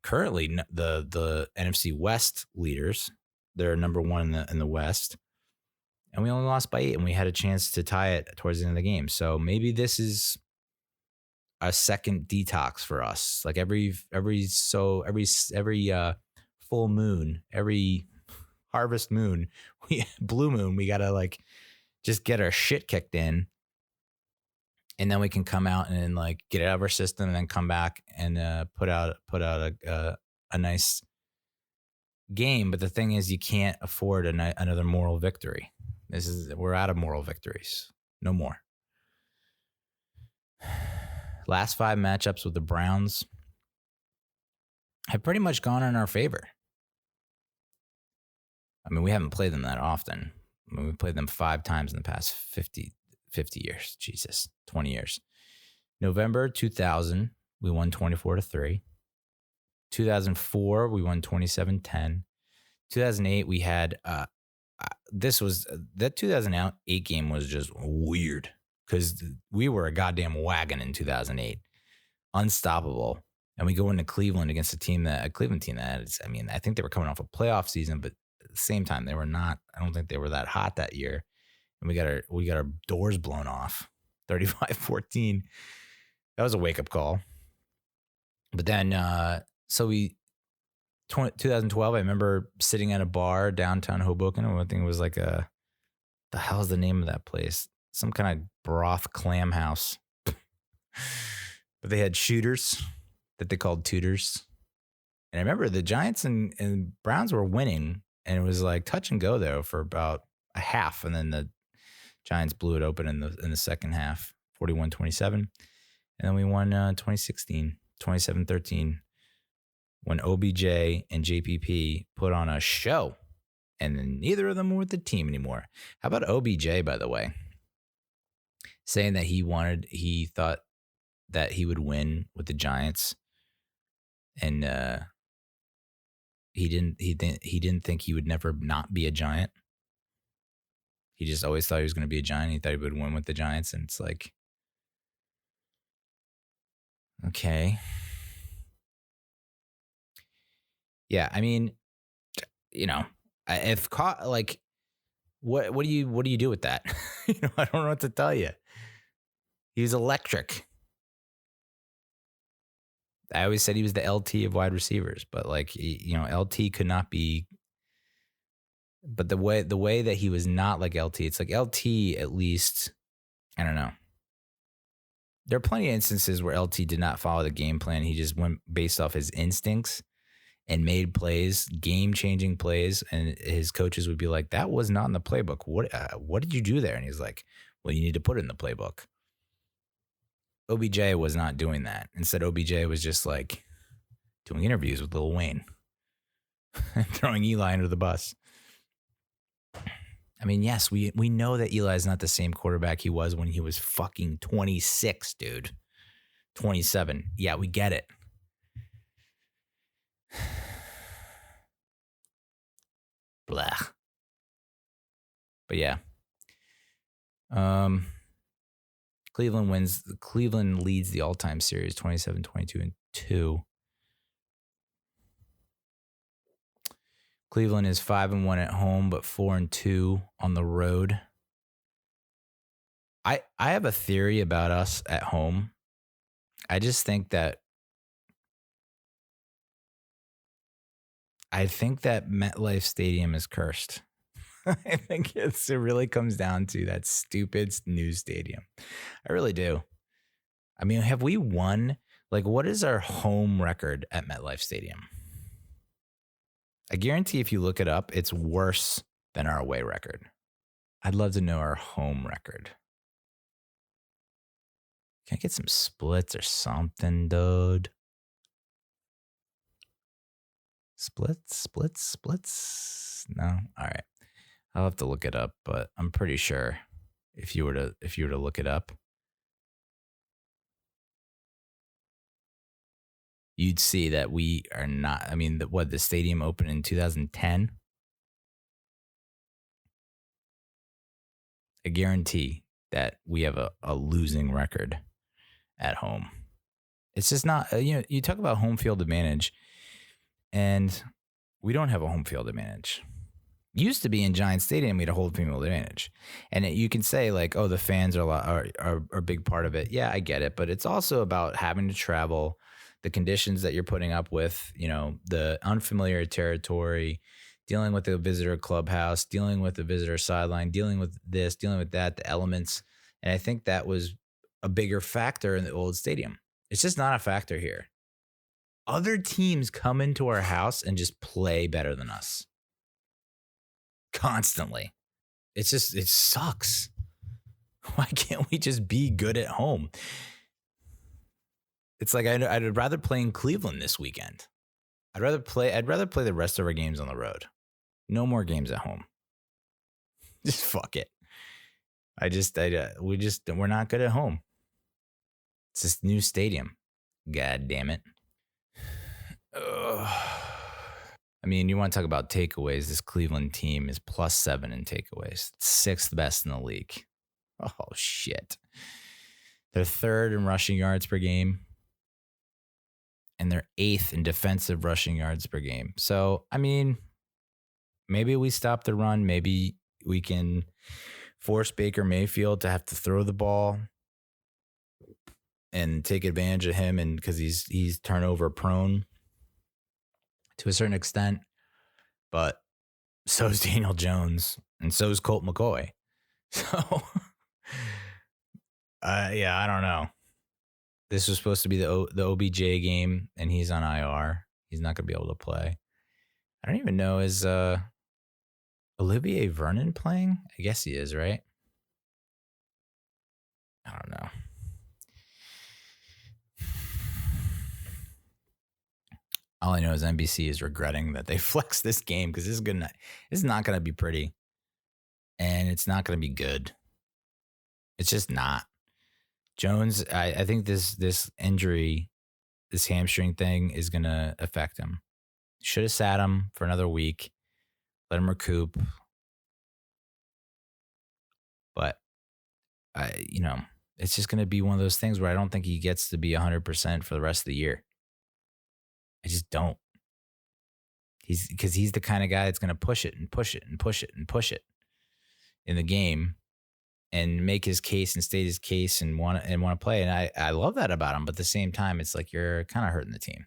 currently the NFC West leaders. They're number 1 in the West. And we only lost by 8, and we had a chance to tie it towards the end of the game. So maybe this is a second detox for us. Like every full moon, every harvest moon, blue moon, we gotta like just get our shit kicked in, and then we can come out and like get it out of our system, and then come back and put out a nice game. But the thing is, you can't afford another moral victory. We're out of moral victories. No more. Last 5 matchups with the Browns have pretty much gone in our favor. I mean, we haven't played them that often. I mean, we played them 5 times in the past 50 years. Jesus, 20 years. November 2000, we won 24-3. 2004, we won 27-10. 2008, we had that 2008 game was just weird because we were a goddamn wagon in 2008, unstoppable. And we go into Cleveland against a Cleveland team that is, I mean, I think they were coming off a playoff season, but at the same time, they were not. I don't think they were that hot that year. And we got our doors blown off, 35-14. That was a wake up call. But then, 2012, I remember sitting at a bar downtown Hoboken. I think it was like the hell's the name of that place? Some kind of broth clam house. But they had shooters that they called tutors. And I remember the Giants and Browns were winning, and it was like touch and go there for about a half, and then the Giants blew it open in the second half, 41-27. And then we won 2016, 27-13, when OBJ and JPP put on a show, and then neither of them were with the team anymore. How about OBJ, by the way, saying that he thought that he would win with the Giants, and he didn't think he would never not be a Giant. He just always thought he was going to be a Giant. He thought he would win with the Giants, and it's like, okay. Yeah, I mean, you know, what do you do with that? You know, I don't know what to tell you. He's electric. I always said he was the LT of wide receivers, but like, you know, LT could not be. But the way that he was not like LT, it's like LT at least, I don't know. There are plenty of instances where LT did not follow the game plan. He just went based off his instincts. and made plays, game-changing plays, and his coaches would be like, that was not in the playbook. What did you do there? And he's like, well, you need to put it in the playbook. OBJ was not doing that. Instead, OBJ was just like doing interviews with Lil Wayne and throwing Eli under the bus. I mean, yes, we know that Eli's not the same quarterback he was when he was fucking 26, dude. 27. Yeah, we get it. Blah. But yeah. Cleveland leads the all-time series 27, 22, and 2. Cleveland is 5-1 at home, but 4-2 on the road. I have a theory about us at home. I just think that MetLife Stadium is cursed. I think it really comes down to that stupid new stadium. I really do. I mean, have we won? Like, what is our home record at MetLife Stadium? I guarantee if you look it up, it's worse than our away record. I'd love to know our home record. Can I get some splits or something, dude? Splits? No? All right. I'll have to look it up, but I'm pretty sure if you were to look it up, you'd see that we are not. I mean, the stadium opened in 2010. I guarantee that we have a losing record at home. It's just not, you talk about home field advantage, and we don't have a home field advantage. Used to be in Giant Stadium, we had a home field advantage. And you can say like, oh, the fans are a big part of it. Yeah, I get it. But it's also about having to travel, the conditions that you're putting up with, the unfamiliar territory, dealing with the visitor clubhouse, dealing with the visitor sideline, dealing with this, dealing with that, the elements. And I think that was a bigger factor in the old stadium. It's just not a factor here. Other teams come into our house and just play better than us. Constantly. It sucks. Why can't we just be good at home? It's like I'd rather play in Cleveland this weekend. I'd rather play the rest of our games on the road. No more games at home. Just fuck it. We're not good at home. It's this new stadium. God damn it. I mean, you want to talk about takeaways. This Cleveland team is +7 in takeaways. 6th best in the league. Oh, shit. They're 3rd in rushing yards per game. And they're 8th in defensive rushing yards per game. So, I mean, maybe we stop the run. Maybe we can force Baker Mayfield to have to throw the ball and take advantage of him, and because he's turnover prone to a certain extent. But so is Daniel Jones, and so is Colt McCoy. So, yeah, I don't know. This was supposed to be the OBJ game, and he's on IR. He's not going to be able to play. I don't even know, is Olivier Vernon playing? I guess he is, right? I don't know. All I know is NBC is regretting that they flexed this game, because this is not going to be pretty, and it's not going to be good. It's just not. Jones, I think this injury, this hamstring thing, is going to affect him. Should have sat him for another week, let him recoup. But it's just going to be one of those things where I don't think he gets to be 100% for the rest of the year. I just don't. Because he's the kind of guy that's going to push it and push it and push it and push it in the game and make his case and state his case and want to play. And I love that about him. But at the same time, it's like you're kind of hurting the team.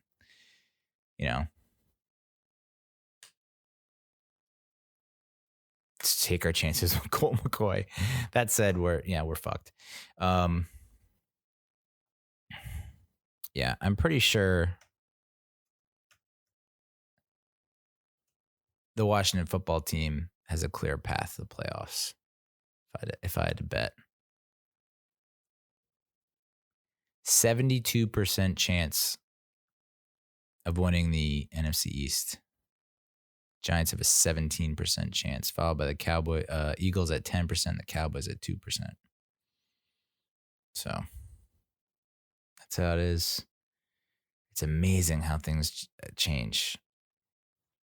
Let's take our chances with Colt McCoy. That said, we're fucked. Yeah, I'm pretty sure. the Washington football team has a clear path to the playoffs. If I had to bet. 72% chance of winning the NFC East. Giants have a 17% chance, followed by the Eagles at 10%, the Cowboys at 2%. So that's how it is. It's amazing how things change.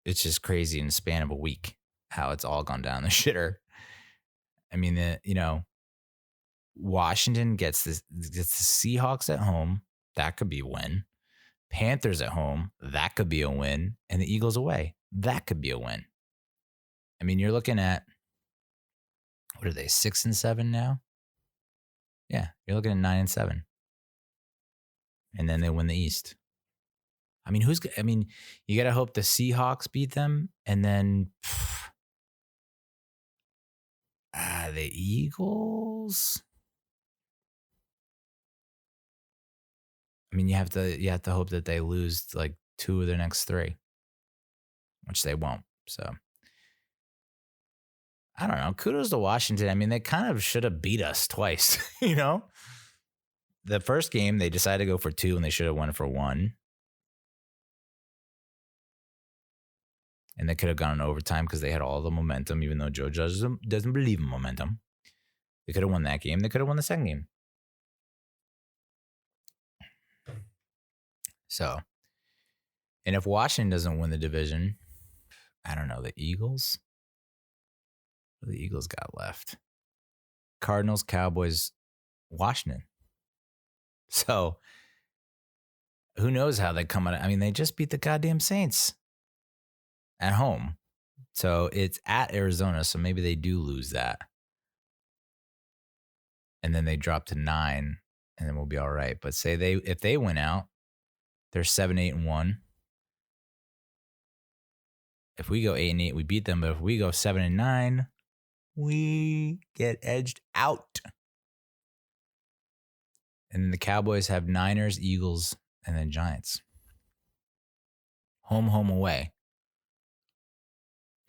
It's just crazy in the span of a week how it's all gone down the shitter. I mean, Washington gets the Seahawks at home. That could be a win. Panthers at home. That could be a win. And the Eagles away. That could be a win. I mean, you're looking at, what are they, 6-7 now? Yeah, you're looking at 9-7. And then they win the East. I mean, you got to hope the Seahawks beat them. And then the Eagles. I mean, you have to hope that they lose like 2 of their next 3, which they won't. So I don't know. Kudos to Washington. I mean, they kind of should have beat us twice. The first game they decided to go for 2, and they should have won for 1. And they could have gone in overtime because they had all the momentum, even though Joe Judge doesn't believe in momentum. They could have won that game. They could have won the second game. So, and if Washington doesn't win the division, I don't know, the Eagles? What do the Eagles got left? Cardinals, Cowboys, Washington. So, who knows how they come out? I mean, they just beat the goddamn Saints at home. So, it's at Arizona, so maybe they do lose that. And then they drop to 9, and then we'll be all right. But if they win out, they're 7-8-1. If we go 8-8, we beat them. But if we go 7-9, we get edged out. And then the Cowboys have Niners, Eagles, and then Giants. Home, away.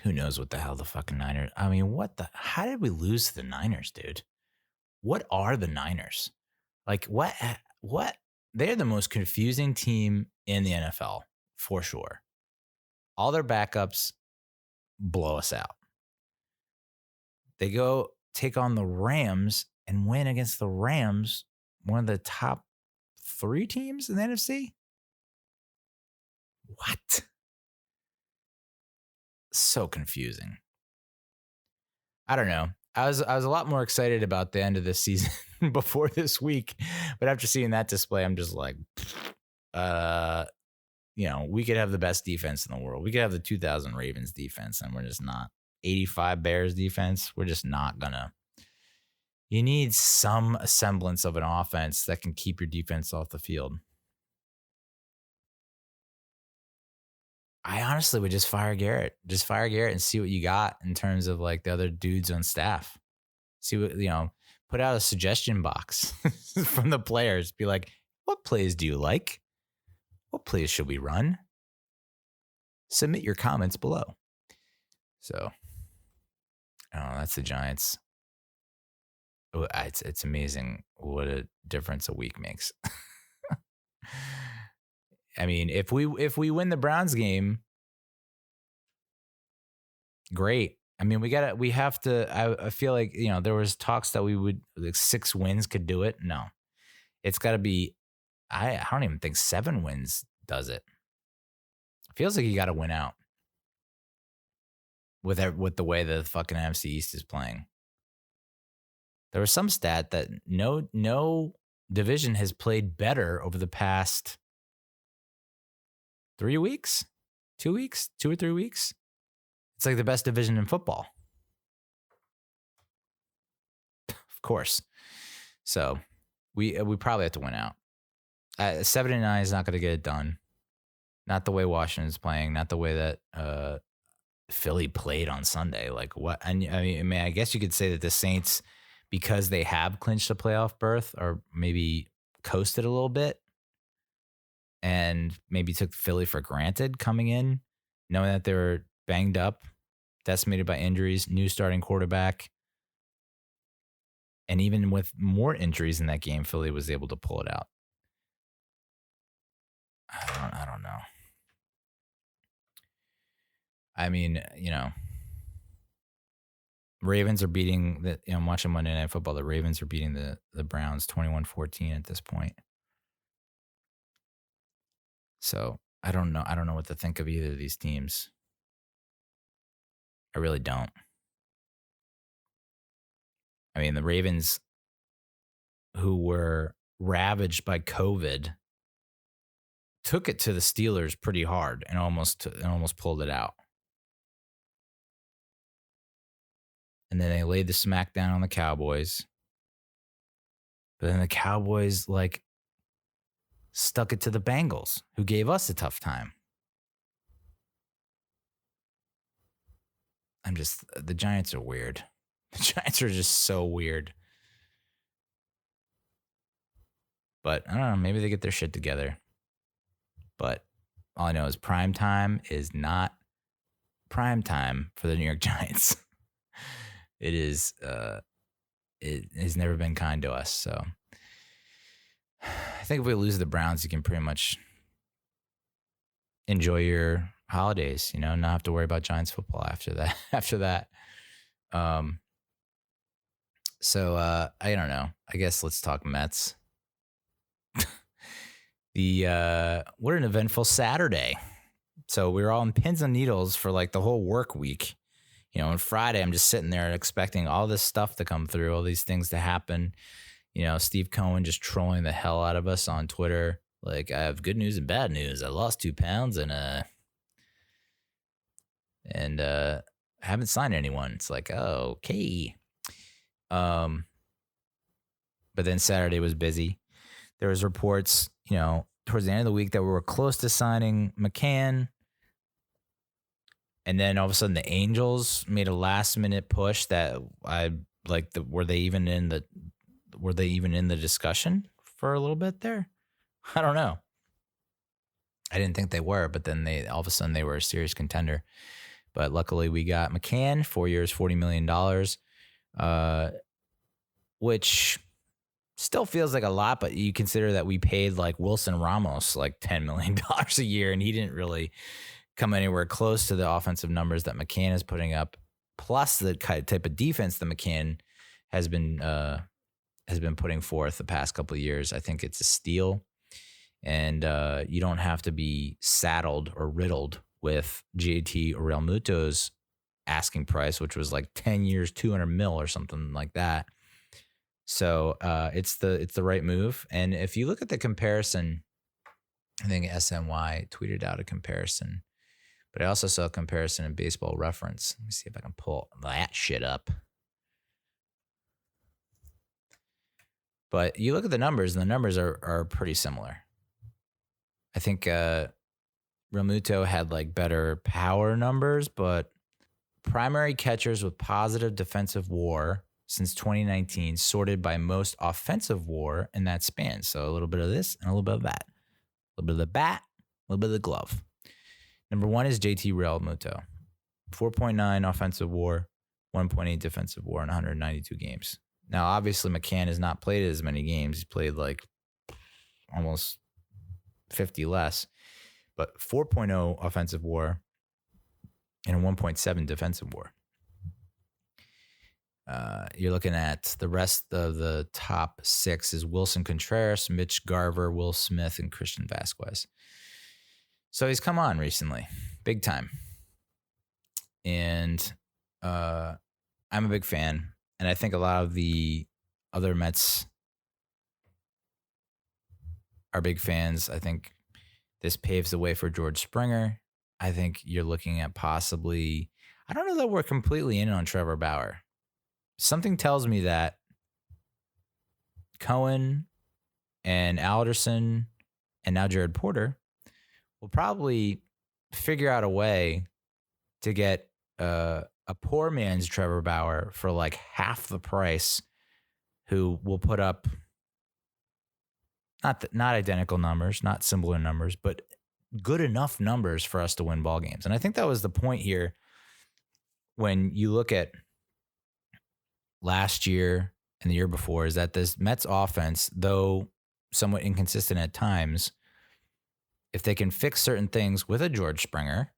Who knows what the hell the fucking Niners... I mean, how did we lose to the Niners, dude? What are the Niners? Like, what? They're the most confusing team in the NFL, for sure. All their backups blow us out. They go take on the Rams and win against the Rams, one of the top 3 teams in the NFC. What? So confusing. I don't know. I was a lot more excited about the end of this season before this week, but after seeing that display, I'm just like, we could have the best defense in the world. We could have the 2000 Ravens defense, and we're just not. 85 Bears defense, we're just not gonna. You need some semblance of an offense that can keep your defense off the field. I honestly would just fire Garrett. Just fire Garrett and see what you got in terms of like the other dudes on staff. See what, put out a suggestion box from the players. Be like, what plays do you like? What plays should we run? Submit your comments below. So, that's the Giants. It's amazing what a difference a week makes. I mean, if we win the Browns game, great. I mean, we have to. I feel like there was talks that we would 6 wins could do it. No, it's got to be. I don't even think 7 wins does it. It feels like you got to win out with the way the fucking NFC East is playing. There was some stat that no division has played better over the past 3 weeks, 2 weeks, 2 or 3 weeks. It's like the best division in football. Of course. So we probably have to win out. 7-9 is not going to get it done. Not the way Washington's playing. Not the way that Philly played on Sunday. Like what? I mean, I guess you could say that the Saints, because they have clinched a playoff berth, or maybe coasted a little bit, and maybe took Philly for granted coming in, knowing that they were banged up, decimated by injuries, new starting quarterback. And even with more injuries in that game, Philly was able to pull it out. I don't know. I mean, Ravens are beating I'm watching Monday Night Football. The Ravens are beating the Browns 21-14 at this point. So I don't know. I don't know what to think of either of these teams. I really don't. I mean, the Ravens, who were ravaged by COVID, took it to the Steelers pretty hard and almost pulled it out. And then they laid the smack down on the Cowboys. But then the Cowboys, stuck it to the Bengals, who gave us a tough time. The Giants are weird. The Giants are just so weird. But I don't know, maybe they get their shit together. But all I know is prime time is not prime time for the New York Giants. It has never been kind to us. So I think if we lose the Browns, you can pretty much enjoy your holidays, not have to worry about Giants football after that. So I don't know. I guess let's talk Mets. What an eventful Saturday. So we were all in pins and needles for the whole work week. On Friday, I'm just sitting there expecting all this stuff to come through, all these things to happen. Steve Cohen just trolling the hell out of us on Twitter. I have good news and bad news. I lost 2 pounds and I haven't signed anyone. It's okay. But then Saturday was busy. There was reports, towards the end of the week that we were close to signing McCann. And then all of a sudden the Angels made a last minute push that were they even in the discussion for a little bit there? I don't know. I didn't think they were, but then all of a sudden they were a serious contender. But luckily we got McCann, 4 years, $40 million, which still feels like a lot, but you consider that we paid Wilson Ramos $10 million a year, and he didn't really come anywhere close to the offensive numbers that McCann is putting up, plus the type of defense that McCann has been putting forth the past couple of years. I think it's a steal, and you don't have to be saddled or riddled with JT Realmuto's asking price, which was 10 years, $200 million or something like that. So it's the right move. And if you look at the comparison, I think SNY tweeted out a comparison, but I also saw a comparison in Baseball Reference. Let me see if I can pull that shit up. But you look at the numbers, and the numbers are pretty similar. I think Realmuto had better power numbers, but primary catchers with positive defensive WAR since 2019, sorted by most offensive WAR in that span. So a little bit of this and a little bit of that. A little bit of the bat, a little bit of the glove. Number one is JT Realmuto. 4.9 offensive WAR, 1.8 defensive WAR in 192 games. Now, obviously, McCann has not played as many games. He's played almost 50 less. But 4.0 offensive WAR and a 1.7 defensive WAR. You're looking at the rest of the top 6 is Wilson Contreras, Mitch Garver, Will Smith, and Christian Vasquez. So he's come on recently, big time. And I'm a big fan. And I think a lot of the other Mets are big fans. I think this paves the way for George Springer. I think you're looking at possibly, I don't know that we're completely in on Trevor Bauer. Something tells me that Cohen and Alderson and now Jared Porter will probably figure out a way to get a poor man's Trevor Bauer for half the price, who will put up not identical numbers, not similar numbers, but good enough numbers for us to win ball games. And I think that was the point here when you look at last year and the year before, is that this Mets offense, though somewhat inconsistent at times, if they can fix certain things with a George Springer,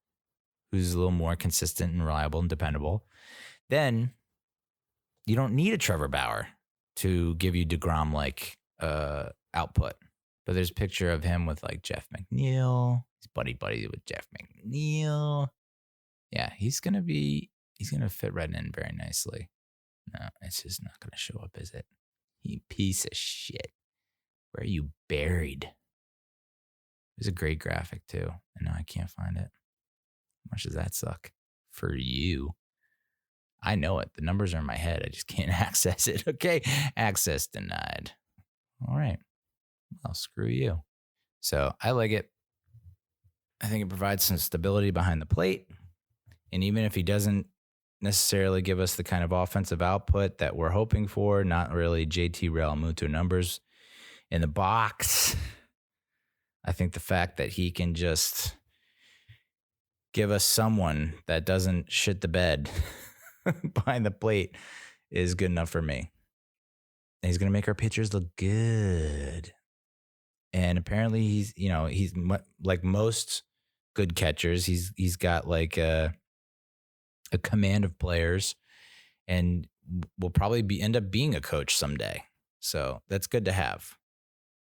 who's a little more consistent and reliable and dependable, then you don't need a Trevor Bauer to give you DeGrom-like output. But there's a picture of him with like Jeff McNeil. He's buddy with Jeff McNeil. Yeah, he's gonna fit right in very nicely. No, it's just not gonna show up, is it? You piece of shit. Where are you buried? There's a great graphic too, and now I can't find it. How much does that suck for you? I know it. The numbers are in my head. I just can't access it. Okay, access denied. All right. Well, screw you. So I like it. I think it provides some stability behind the plate. And even if he doesn't necessarily give us the kind of offensive output that we're hoping for, not really JT Realmuto numbers in the box, I think the fact that he can just give us someone that doesn't shit the bed behind the plate is good enough for me. And he's going to make our pitchers look good. And apparently he's like most good catchers. He's got like a command of players, and will probably end up being a coach someday. So that's good to have.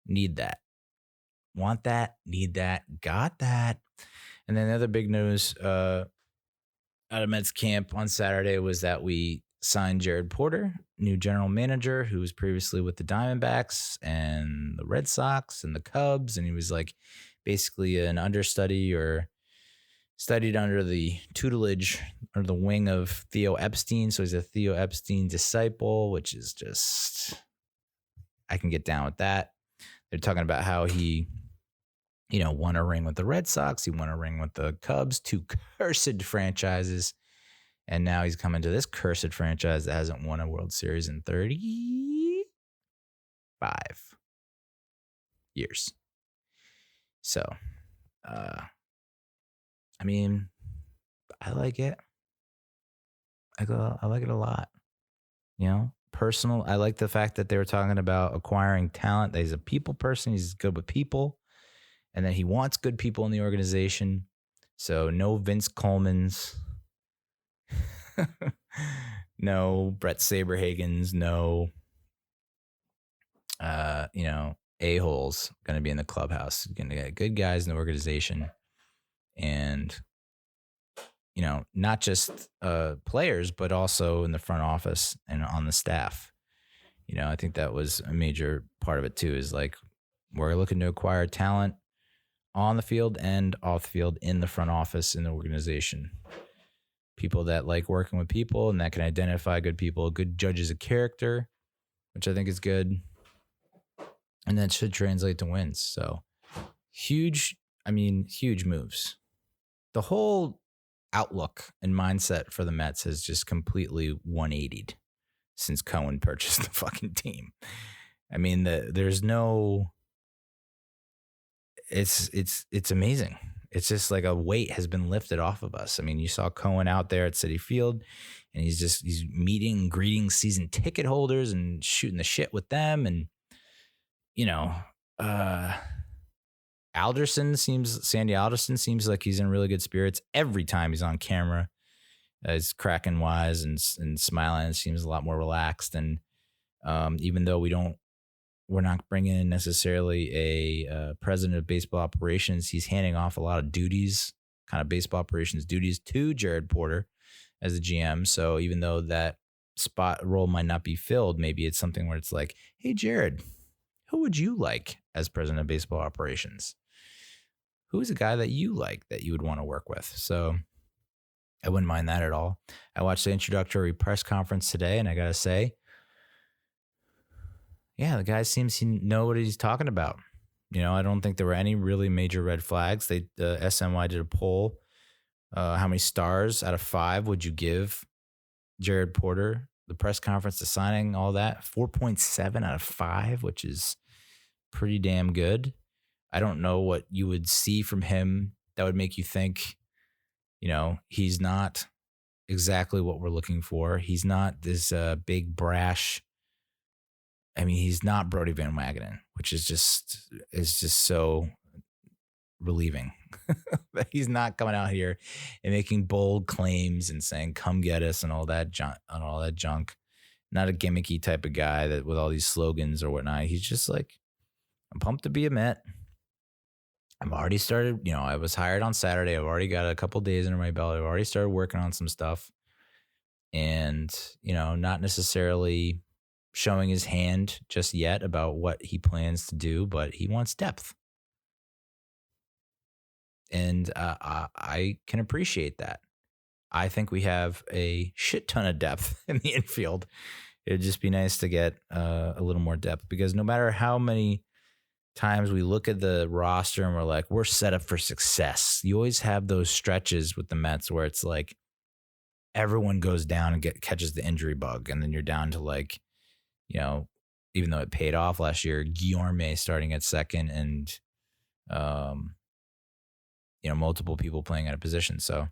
Need that. Want that. Need that. Got that. And then the other big news out of Mets camp on Saturday was that we signed Jared Porter, new general manager, who was previously with the Diamondbacks and the Red Sox and the Cubs. And he was like basically an understudy or studied under the tutelage or the wing of Theo Epstein. So he's a Theo Epstein disciple, which is just, I can get down with that. They're talking about how he, won a ring with the Red Sox. He won a ring with the Cubs, two cursed franchises. And now he's coming to this cursed franchise that hasn't won a World Series in 35 years. So, I like it. I like it a lot. Personal. I like the fact that they were talking about acquiring talent. That he's a people person. He's good with people. And that he wants good people in the organization. So no Vince Coleman's. No Brett Saberhagen's, no a-holes going to be in the clubhouse. Going to get good guys in the organization, and not just players, but also in the front office and on the staff. I think that was a major part of it too, is like we're looking to acquire talent on the field and off the field in the front office in the organization. People that like working with people and that can identify good people, good judges of character, which I think is good. And that should translate to wins. So huge moves. The whole outlook and mindset for the Mets has just completely 180'd since Cohen purchased the fucking team. There's no, it's amazing. It's just like a weight has been lifted off of us. You saw Cohen out there at Citi Field, and he's meeting and greeting season ticket holders and shooting the shit with them. And, Sandy Alderson seems like he's in really good spirits every time he's on camera. He's cracking wise and smiling. It seems a lot more relaxed. And even though we're not bringing in necessarily a president of baseball operations, he's handing off a lot of duties, kind of baseball operations duties, to Jared Porter as the GM. So even though that spot role might not be filled, maybe it's something where it's like, hey, Jared, who would you like as president of baseball operations? Who is a guy that you like that you would want to work with? So I wouldn't mind that at all. I watched the introductory press conference today, and I got to say, yeah, the guy seems to know what he's talking about. I don't think there were any really major red flags. SNY did a poll. How many stars out of 5 would you give Jared Porter? The press conference, the signing, all that. 4.7 out of 5, which is pretty damn good. I don't know what you would see from him that would make you think, he's not exactly what we're looking for. He's not this big brash. I mean, he's not Brody Van Wagenen, which is just so relieving. He's not coming out here and making bold claims and saying, "Come get us" and all that junk. Not a gimmicky type of guy that with all these slogans or whatnot. He's just like, I'm pumped to be a Met. I've already started, I was hired on Saturday. I've already got a couple days under my belt. I've already started working on some stuff. And, not necessarily showing his hand just yet about what he plans to do, but he wants depth. And I can appreciate that. I think we have a shit ton of depth in the infield. It'd just be nice to get a little more depth, because no matter how many times we look at the roster and we're like, we're set up for success, you always have those stretches with the Mets where it's like everyone goes down and catches the injury bug. And then you're down to like, even though it paid off last year, Guillorme starting at second and, multiple people playing at a position. So,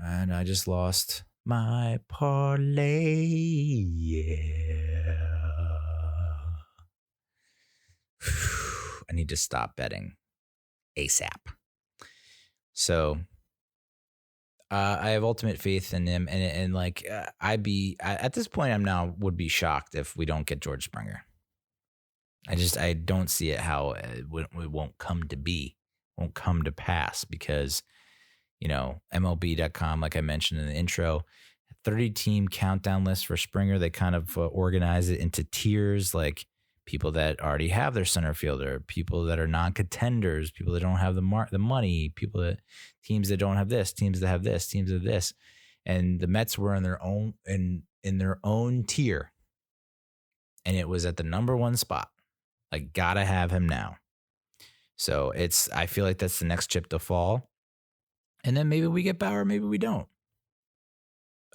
and I just lost my parlay. Yeah. I need to stop betting ASAP. So I have ultimate faith in him, and like at this point, would be shocked if we don't get George Springer. I don't see it how it won't come to pass, because MLB.com, like I mentioned in the intro, 30-team countdown list for Springer. They kind of organize it into tiers, like people that already have their center fielder, people that are non-contenders, people that don't have the money, teams that don't have this, teams that have this, teams of this. And the Mets were in their own tier. And it was at the number one spot. Like, gotta have him now. So I feel like that's the next chip to fall. And then maybe we get Bauer, maybe we don't.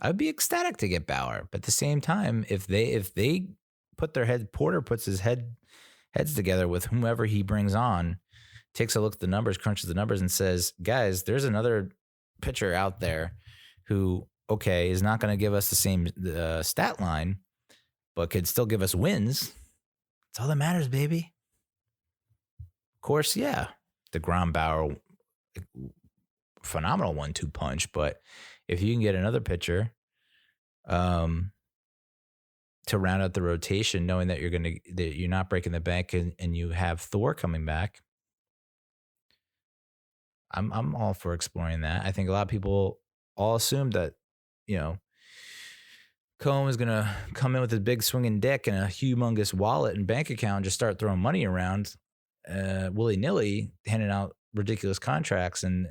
I'd be ecstatic to get Bauer. But at the same time, if they put their head, Porter puts his heads together with whomever he brings on, takes a look at the numbers, crunches the numbers, and says, guys, there's another pitcher out there who, okay, is not going to give us the same stat line, but could still give us wins. That's all that matters, baby. Of course, yeah, DeGrom, Bauer, phenomenal 1-2 punch. But if you can get another pitcher to round out the rotation, knowing that you're not breaking the bank and you have Thor coming back, I'm all for exploring that. I think a lot of people all assumed that, Cohen was going to come in with his big swinging dick and a humongous wallet and bank account and just start throwing money around willy-nilly, handing out ridiculous contracts. And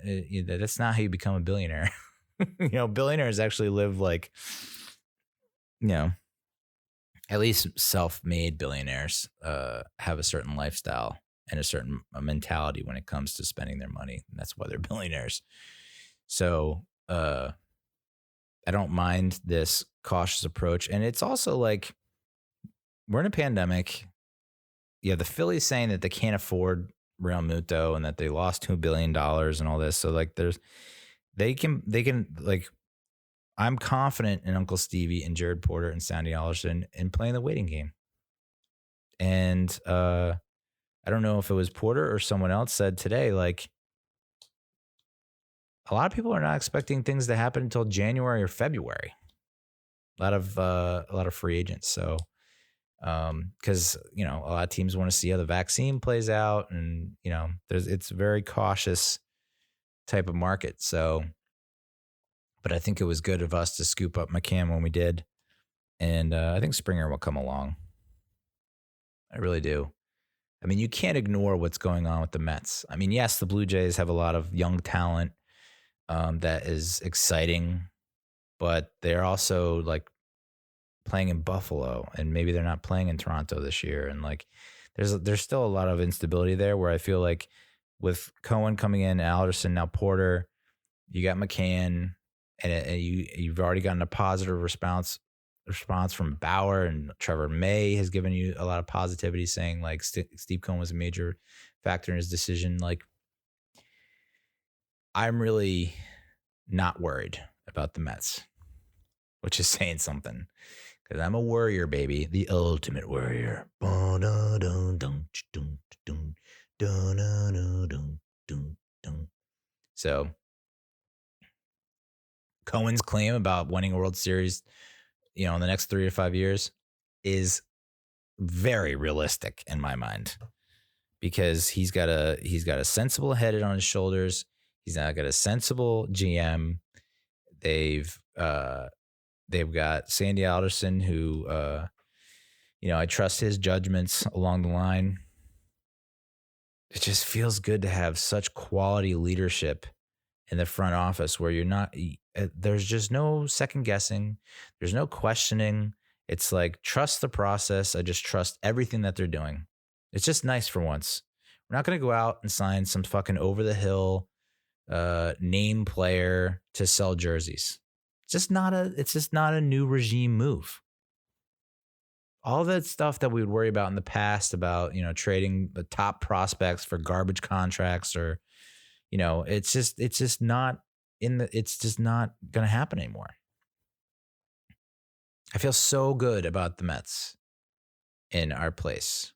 that's not how you become a billionaire. Billionaires actually live like, at least self-made billionaires have a certain lifestyle and a certain mentality when it comes to spending their money. And that's why they're billionaires. So I don't mind this cautious approach. And it's also like, we're in a pandemic. Yeah, the Phillies saying that they can't afford Real Muto and that they lost $2 billion and all this. So like they can like, I'm confident in Uncle Stevie and Jared Porter and Sandy Alderson in playing the waiting game. And I don't know if it was Porter or someone else said today, like, a lot of people are not expecting things to happen until January or February. A lot of free agents. So, because a lot of teams want to see how the vaccine plays out, and it's a very cautious type of market. So, but I think it was good of us to scoop up McCann when we did, and I think Springer will come along. I really do. I mean, you can't ignore what's going on with the Mets. I mean, yes, the Blue Jays have a lot of young talent that is exciting, but they're also like playing in Buffalo, and maybe they're not playing in Toronto this year. And like, there's still a lot of instability there, where I feel like with Cohen coming in, Alderson, now Porter, you got McCann, and you've already gotten a positive response response from Bauer and Trevor May has given you a lot of positivity, saying like Steve Cohen was a major factor in his decision. Like, I'm really not worried about the Mets, which is saying something, because I'm a warrior, baby, the ultimate warrior. So Cohen's claim about winning a World Series, in the next 3 to 5 years is very realistic in my mind, because he's got a sensible head on his shoulders. He's now got a sensible GM. They've got Sandy Alderson, who I trust his judgments along the line. It just feels good to have such quality leadership in the front office, where there's just no second guessing. There's no questioning. It's like, trust the process. I just trust everything that they're doing. It's just nice for once. We're not going to go out and sign some fucking over the hill name player to sell jerseys. It's just not a new regime move. All that stuff that we would worry about in the past about, trading the top prospects for garbage contracts, or, it's just not going to happen anymore. I feel so good about the Mets in our place.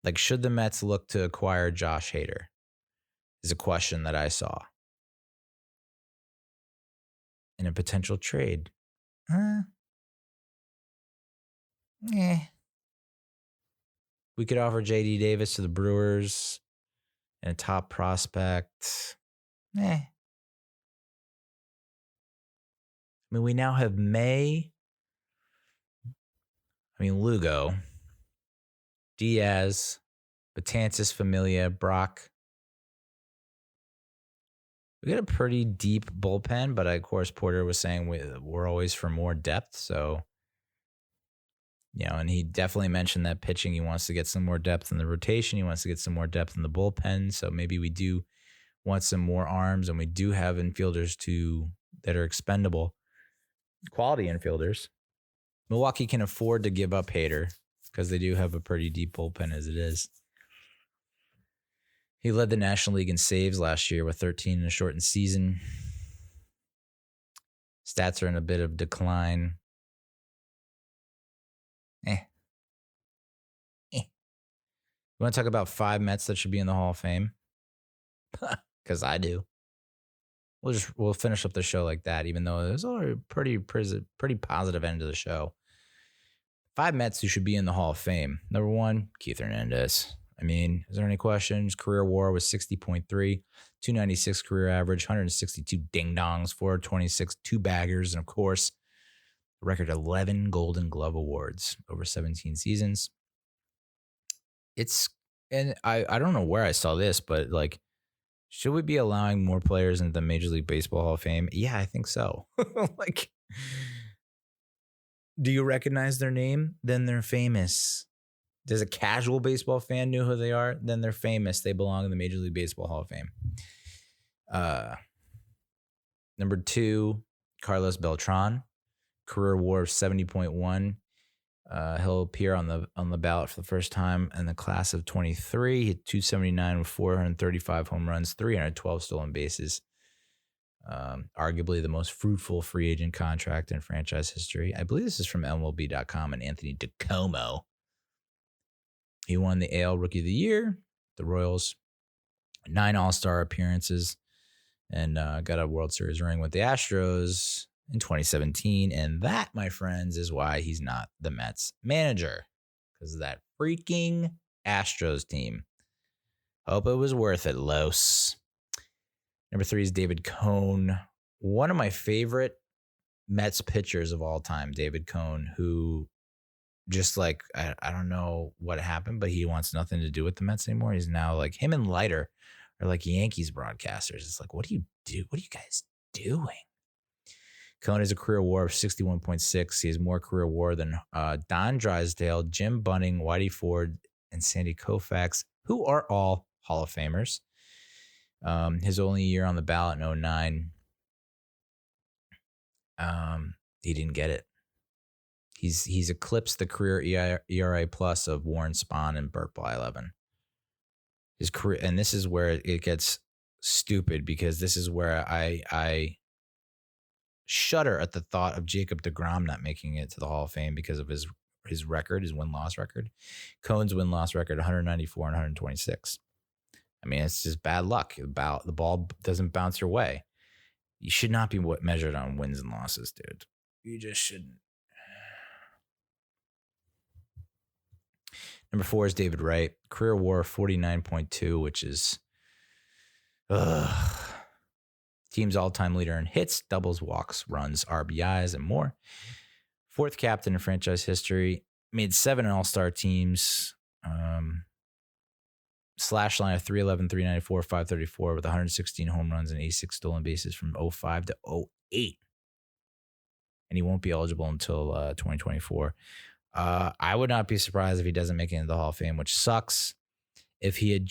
Like, should the Mets look to acquire Josh Hader is a question that I saw in a potential trade. We could offer J.D. Davis to the Brewers and a top prospect. I mean, we now have Lugo, Diaz, Betances, Familia, Brock. We got a pretty deep bullpen, but of course Porter was saying we're always for more depth. So, and he definitely mentioned that pitching, he wants to get some more depth in the rotation. He wants to get some more depth in the bullpen. So maybe we do want some more arms, and we do have infielders that are expendable, quality infielders. Milwaukee can afford to give up Hader because they do have a pretty deep bullpen as it is. He led the National League in saves last year with 13 in a shortened season. Stats are in a bit of decline. You want to talk about 5 Mets that should be in the Hall of Fame? Because I do. We'll finish up the show like that, even though it was already a pretty positive end to the show. 5 Mets who should be in the Hall of Fame. Number 1, Keith Hernandez. I mean, is there any questions? Career WAR was 60.3, 296 career average, 162 ding-dongs, 426 two-baggers, and of course, a record 11 Golden Glove Awards over 17 seasons. I don't know where I saw this, but like, should we be allowing more players into the Major League Baseball Hall of Fame? Yeah, I think so. Like, do you recognize their name? Then they're famous. Does a casual baseball fan know who they are? Then they're famous. They belong in the Major League Baseball Hall of Fame. Number 2, Carlos Beltran, career WAR of 70.1. He'll appear on the ballot for the first time in the class of 23. He hit 279 with 435 home runs, 312 stolen bases. Arguably the most fruitful free agent contract in franchise history. I believe this is from MLB.com and Anthony DiComo. He won the AL Rookie of the Year, the Royals, 9 All-Star appearances, and got a World Series ring with the Astros in 2017. And that, my friends, is why he's not the Mets manager, because of that freaking Astros team. Hope it was worth it, Los. Number 3 is David Cone, one of my favorite Mets pitchers of all time, David Cone, who just like, I don't know what happened, but he wants nothing to do with the Mets anymore. He's now like, him and Leiter are like Yankees broadcasters. It's like, what do you do? What are you guys doing? Cone has a career WAR of 61.6. He has more career WAR than Don Drysdale, Jim Bunning, Whitey Ford, and Sandy Koufax, who are all Hall of Famers. His only year on the ballot in 2009, he didn't get it. He's eclipsed the career ERA plus of Warren Spahn and Burt Blyleven. His career, and this is where it gets stupid, because this is where I shudder at the thought of Jacob deGrom not making it to the Hall of Fame because of his record, his win-loss record. Cohen's win-loss record, 194 and 126. I mean, it's just bad luck. The ball doesn't bounce your way. You should not be measured on wins and losses, dude. You just shouldn't. Number 4 is David Wright. Career WAR 49.2, which is team's all-time leader in hits, doubles, walks, runs, RBIs, and more. 4th captain in franchise history. Made 7 All-Star teams. Slash line of 311, 394, 534 with 116 home runs and 86 stolen bases from 05 to 08. And he won't be eligible until 2024. I would not be surprised if he doesn't make it into the Hall of Fame, which sucks. If he had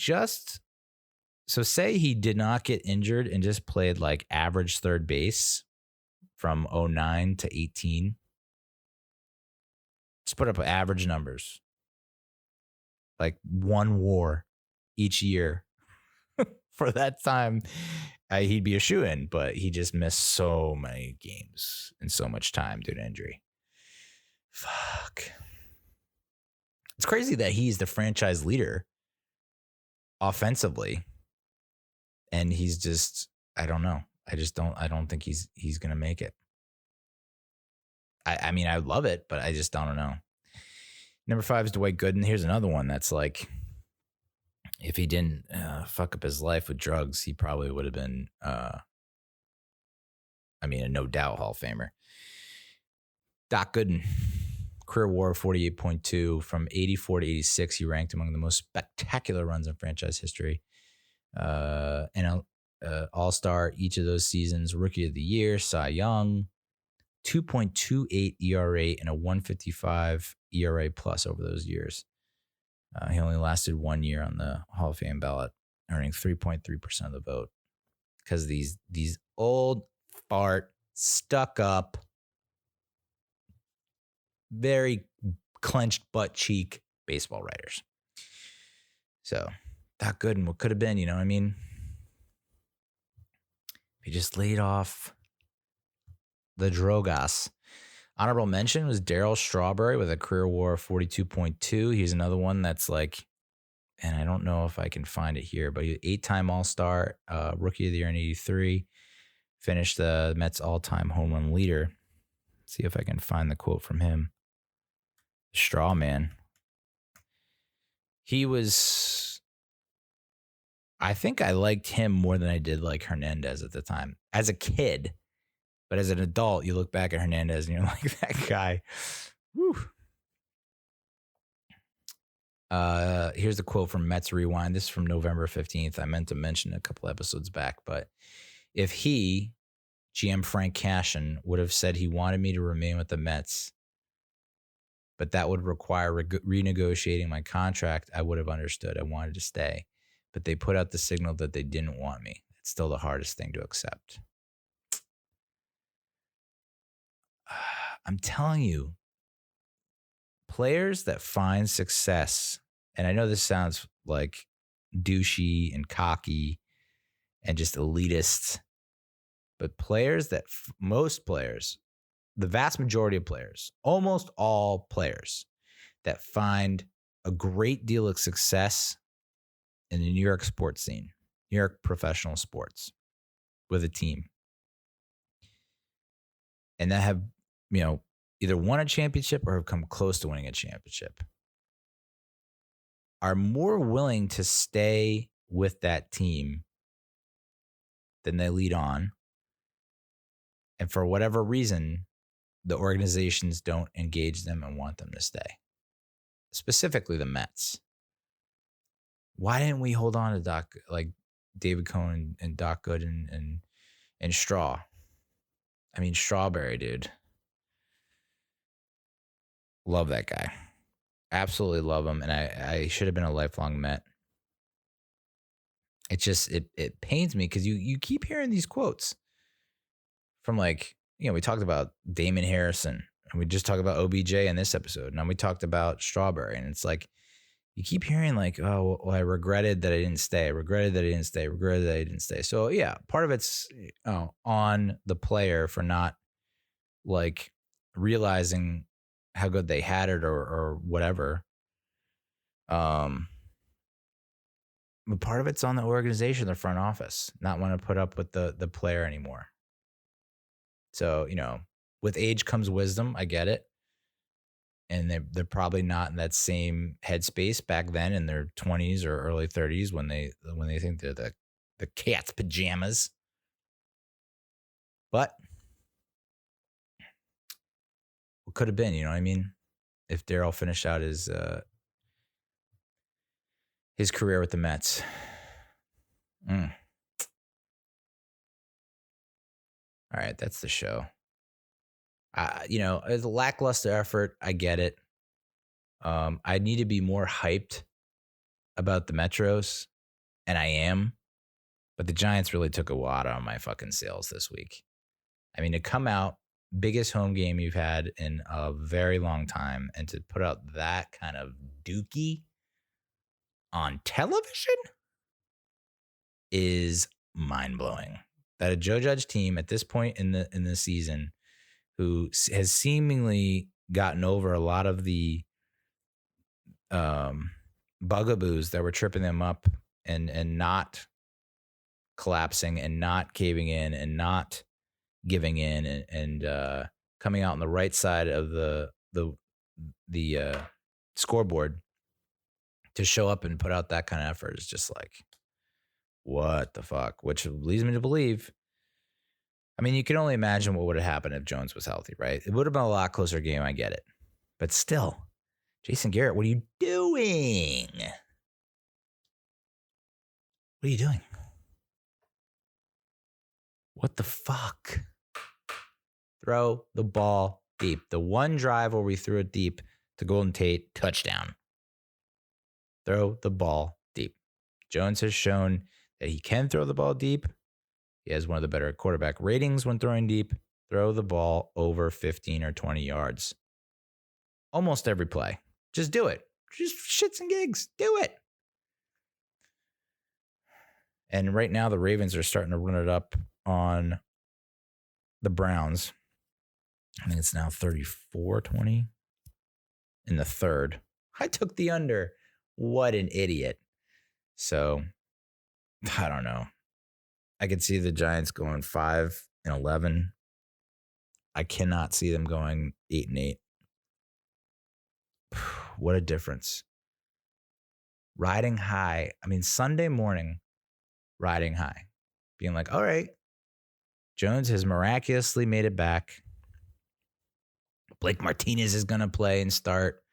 so say he did not get injured and just played like average third base from 09 to 18. Just put up average numbers. Like 1 WAR each year for that time. He'd be a shoo-in, but he just missed so many games and so much time due to injury. Fuck. It's crazy that he's the franchise leader offensively. And he's just, I don't know. I don't think he's going to make it. I mean, I love it, but I just don't know. Number 5 is Dwight Gooden. Here's another one that's like, if he didn't fuck up his life with drugs, he probably would have been, a no doubt Hall of Famer. Doc Gooden, career WAR 48.2. From 84 to 86, he ranked among the most spectacular runs in franchise history. And All-Star each of those seasons, Rookie of the Year, Cy Young, 2.28 ERA and a 155 ERA plus over those years. He only lasted 1 year on the Hall of Fame ballot, earning 3.3% of the vote. Because these old fart, stuck up, very clenched butt cheek baseball writers. So, not good and what could have been, you know what I mean? He just laid off the drogas. Honorable mention was Darryl Strawberry with a career WAR of 42.2. He's another one that's like, and I don't know if I can find it here, but he's 8-time All-Star, Rookie of the Year in 83, finished the Mets all-time home run leader. Let's see if I can find the quote from him. Straw man. He was, I think I liked him more than I did like Hernandez at the time. As a kid, but as an adult, you look back at Hernandez and you're like, that guy. Whew. Here's the quote from Mets Rewind. This is from November 15th. I meant to mention a couple episodes back, but if he, GM Frank Cashen, would have said he wanted me to remain with the Mets, but that would require renegotiating my contract, I would have understood. I wanted to stay, but they put out the signal that they didn't want me. It's still the hardest thing to accept. I'm telling you, players that find success, and I know this sounds like douchey and cocky and just elitist, but players that most players, the vast majority of players, almost all players that find a great deal of success in the New York sports scene, New York professional sports with a team, and that have, either won a championship or have come close to winning a championship, are more willing to stay with that team than they lead on. And for whatever reason, the organizations don't engage them and want them to stay. Specifically the Mets. Why didn't we hold on to David Cohen and Doc Gooden and Strawberry, dude. Love that guy. Absolutely love him. And I should have been a lifelong Met. It just, it pains me because you keep hearing these quotes from we talked about Damon Harrison, And we just talked about OBJ in this episode. And then we talked about Strawberry. And it's like, you keep hearing like, oh, well, I regretted that I didn't stay. I regretted that I didn't stay. I regretted that I didn't stay. So yeah, part of it's on the player for not like realizing how good they had it or whatever. But part of it's on the organization, the front office, not want to put up with the player anymore. So, with age comes wisdom. I get it. And they're probably not in that same headspace back then in their 20s or early 30s when they think they're the cat's pajamas. But what could have been, you know what I mean? If Darryl finished out his career with the Mets. All right, that's the show. It's a lackluster effort. I get it. I need to be more hyped about the Metros, and I am. But the Giants really took a wad on my fucking sales this week. I mean, to come out, biggest home game you've had in a very long time, and to put out that kind of dookie on television is mind-blowing. That a Joe Judge team at this point in the season who has seemingly gotten over a lot of the bugaboos that were tripping them up and not collapsing and not caving in and not giving in and coming out on the right side of the scoreboard to show up and put out that kind of effort is just like, what the fuck? Which leads me to believe, I mean, you can only imagine what would have happened if Jones was healthy, right? It would have been a lot closer game, I get it. But still, Jason Garrett, what are you doing? What are you doing? What the fuck? Throw the ball deep. The one drive where we threw it deep to Golden Tate, touchdown. Throw the ball deep. Jones has shown that he can throw the ball deep. He has one of the better quarterback ratings when throwing deep. Throw the ball over 15 or 20 yards. Almost every play. Just do it. Just shits and gigs. Do it. And right now the Ravens are starting to run it up on the Browns. I think it's now 34-20 in the third. I took the under. What an idiot. So, I don't know. I could see the Giants going 5-11. I cannot see them going 8-8. What a difference. Riding high. I mean, Sunday morning, riding high. Being like, all right, Jones has miraculously made it back. Blake Martinez is going to play and start.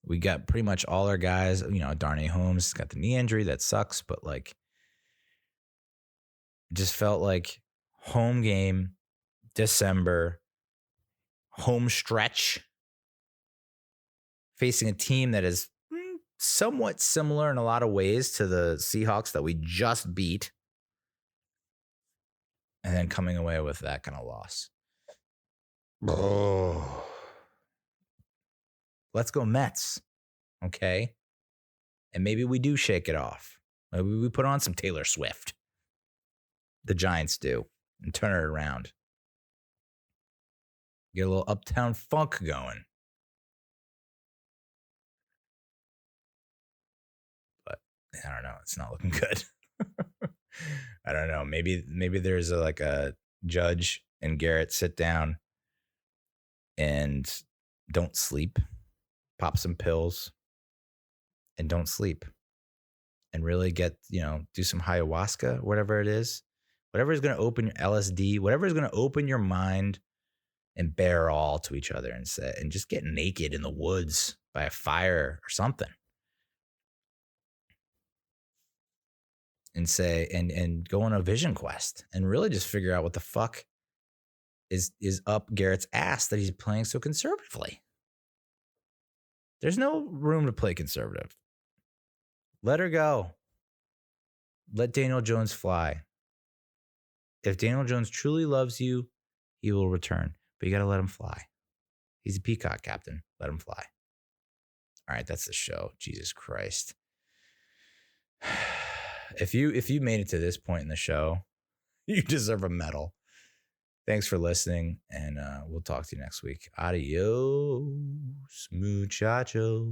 We got pretty much all our guys. Darnay Holmes has got the knee injury. That sucks. But, it just felt like home game, December, home stretch, facing a team that is somewhat similar in a lot of ways to the Seahawks that we just beat. And then coming away with that kind of loss. Oh. Let's go Mets. Okay? And maybe we do shake it off. Maybe we put on some Taylor Swift. The Giants do. And turn it around. Get a little uptown funk going. But I don't know. It's not looking good. I don't know. Maybe there's a Judge and Garrett sit down and don't sleep. Pop some pills and don't sleep. And really get, do some ayahuasca, whatever it is. Whatever is going to open your LSD, whatever is going to open your mind and bear all to each other and just get naked in the woods by a fire or something. And go on a vision quest and really just figure out what the fuck is up Garrett's ass that he's playing so conservatively. There's no room to play conservative. Let her go. Let Daniel Jones fly. If Daniel Jones truly loves you, he will return. But you got to let him fly. He's a peacock, Captain. Let him fly. All right, that's the show. Jesus Christ. If you made it to this point in the show, you deserve a medal. Thanks for listening, and we'll talk to you next week. Adios, muchachos.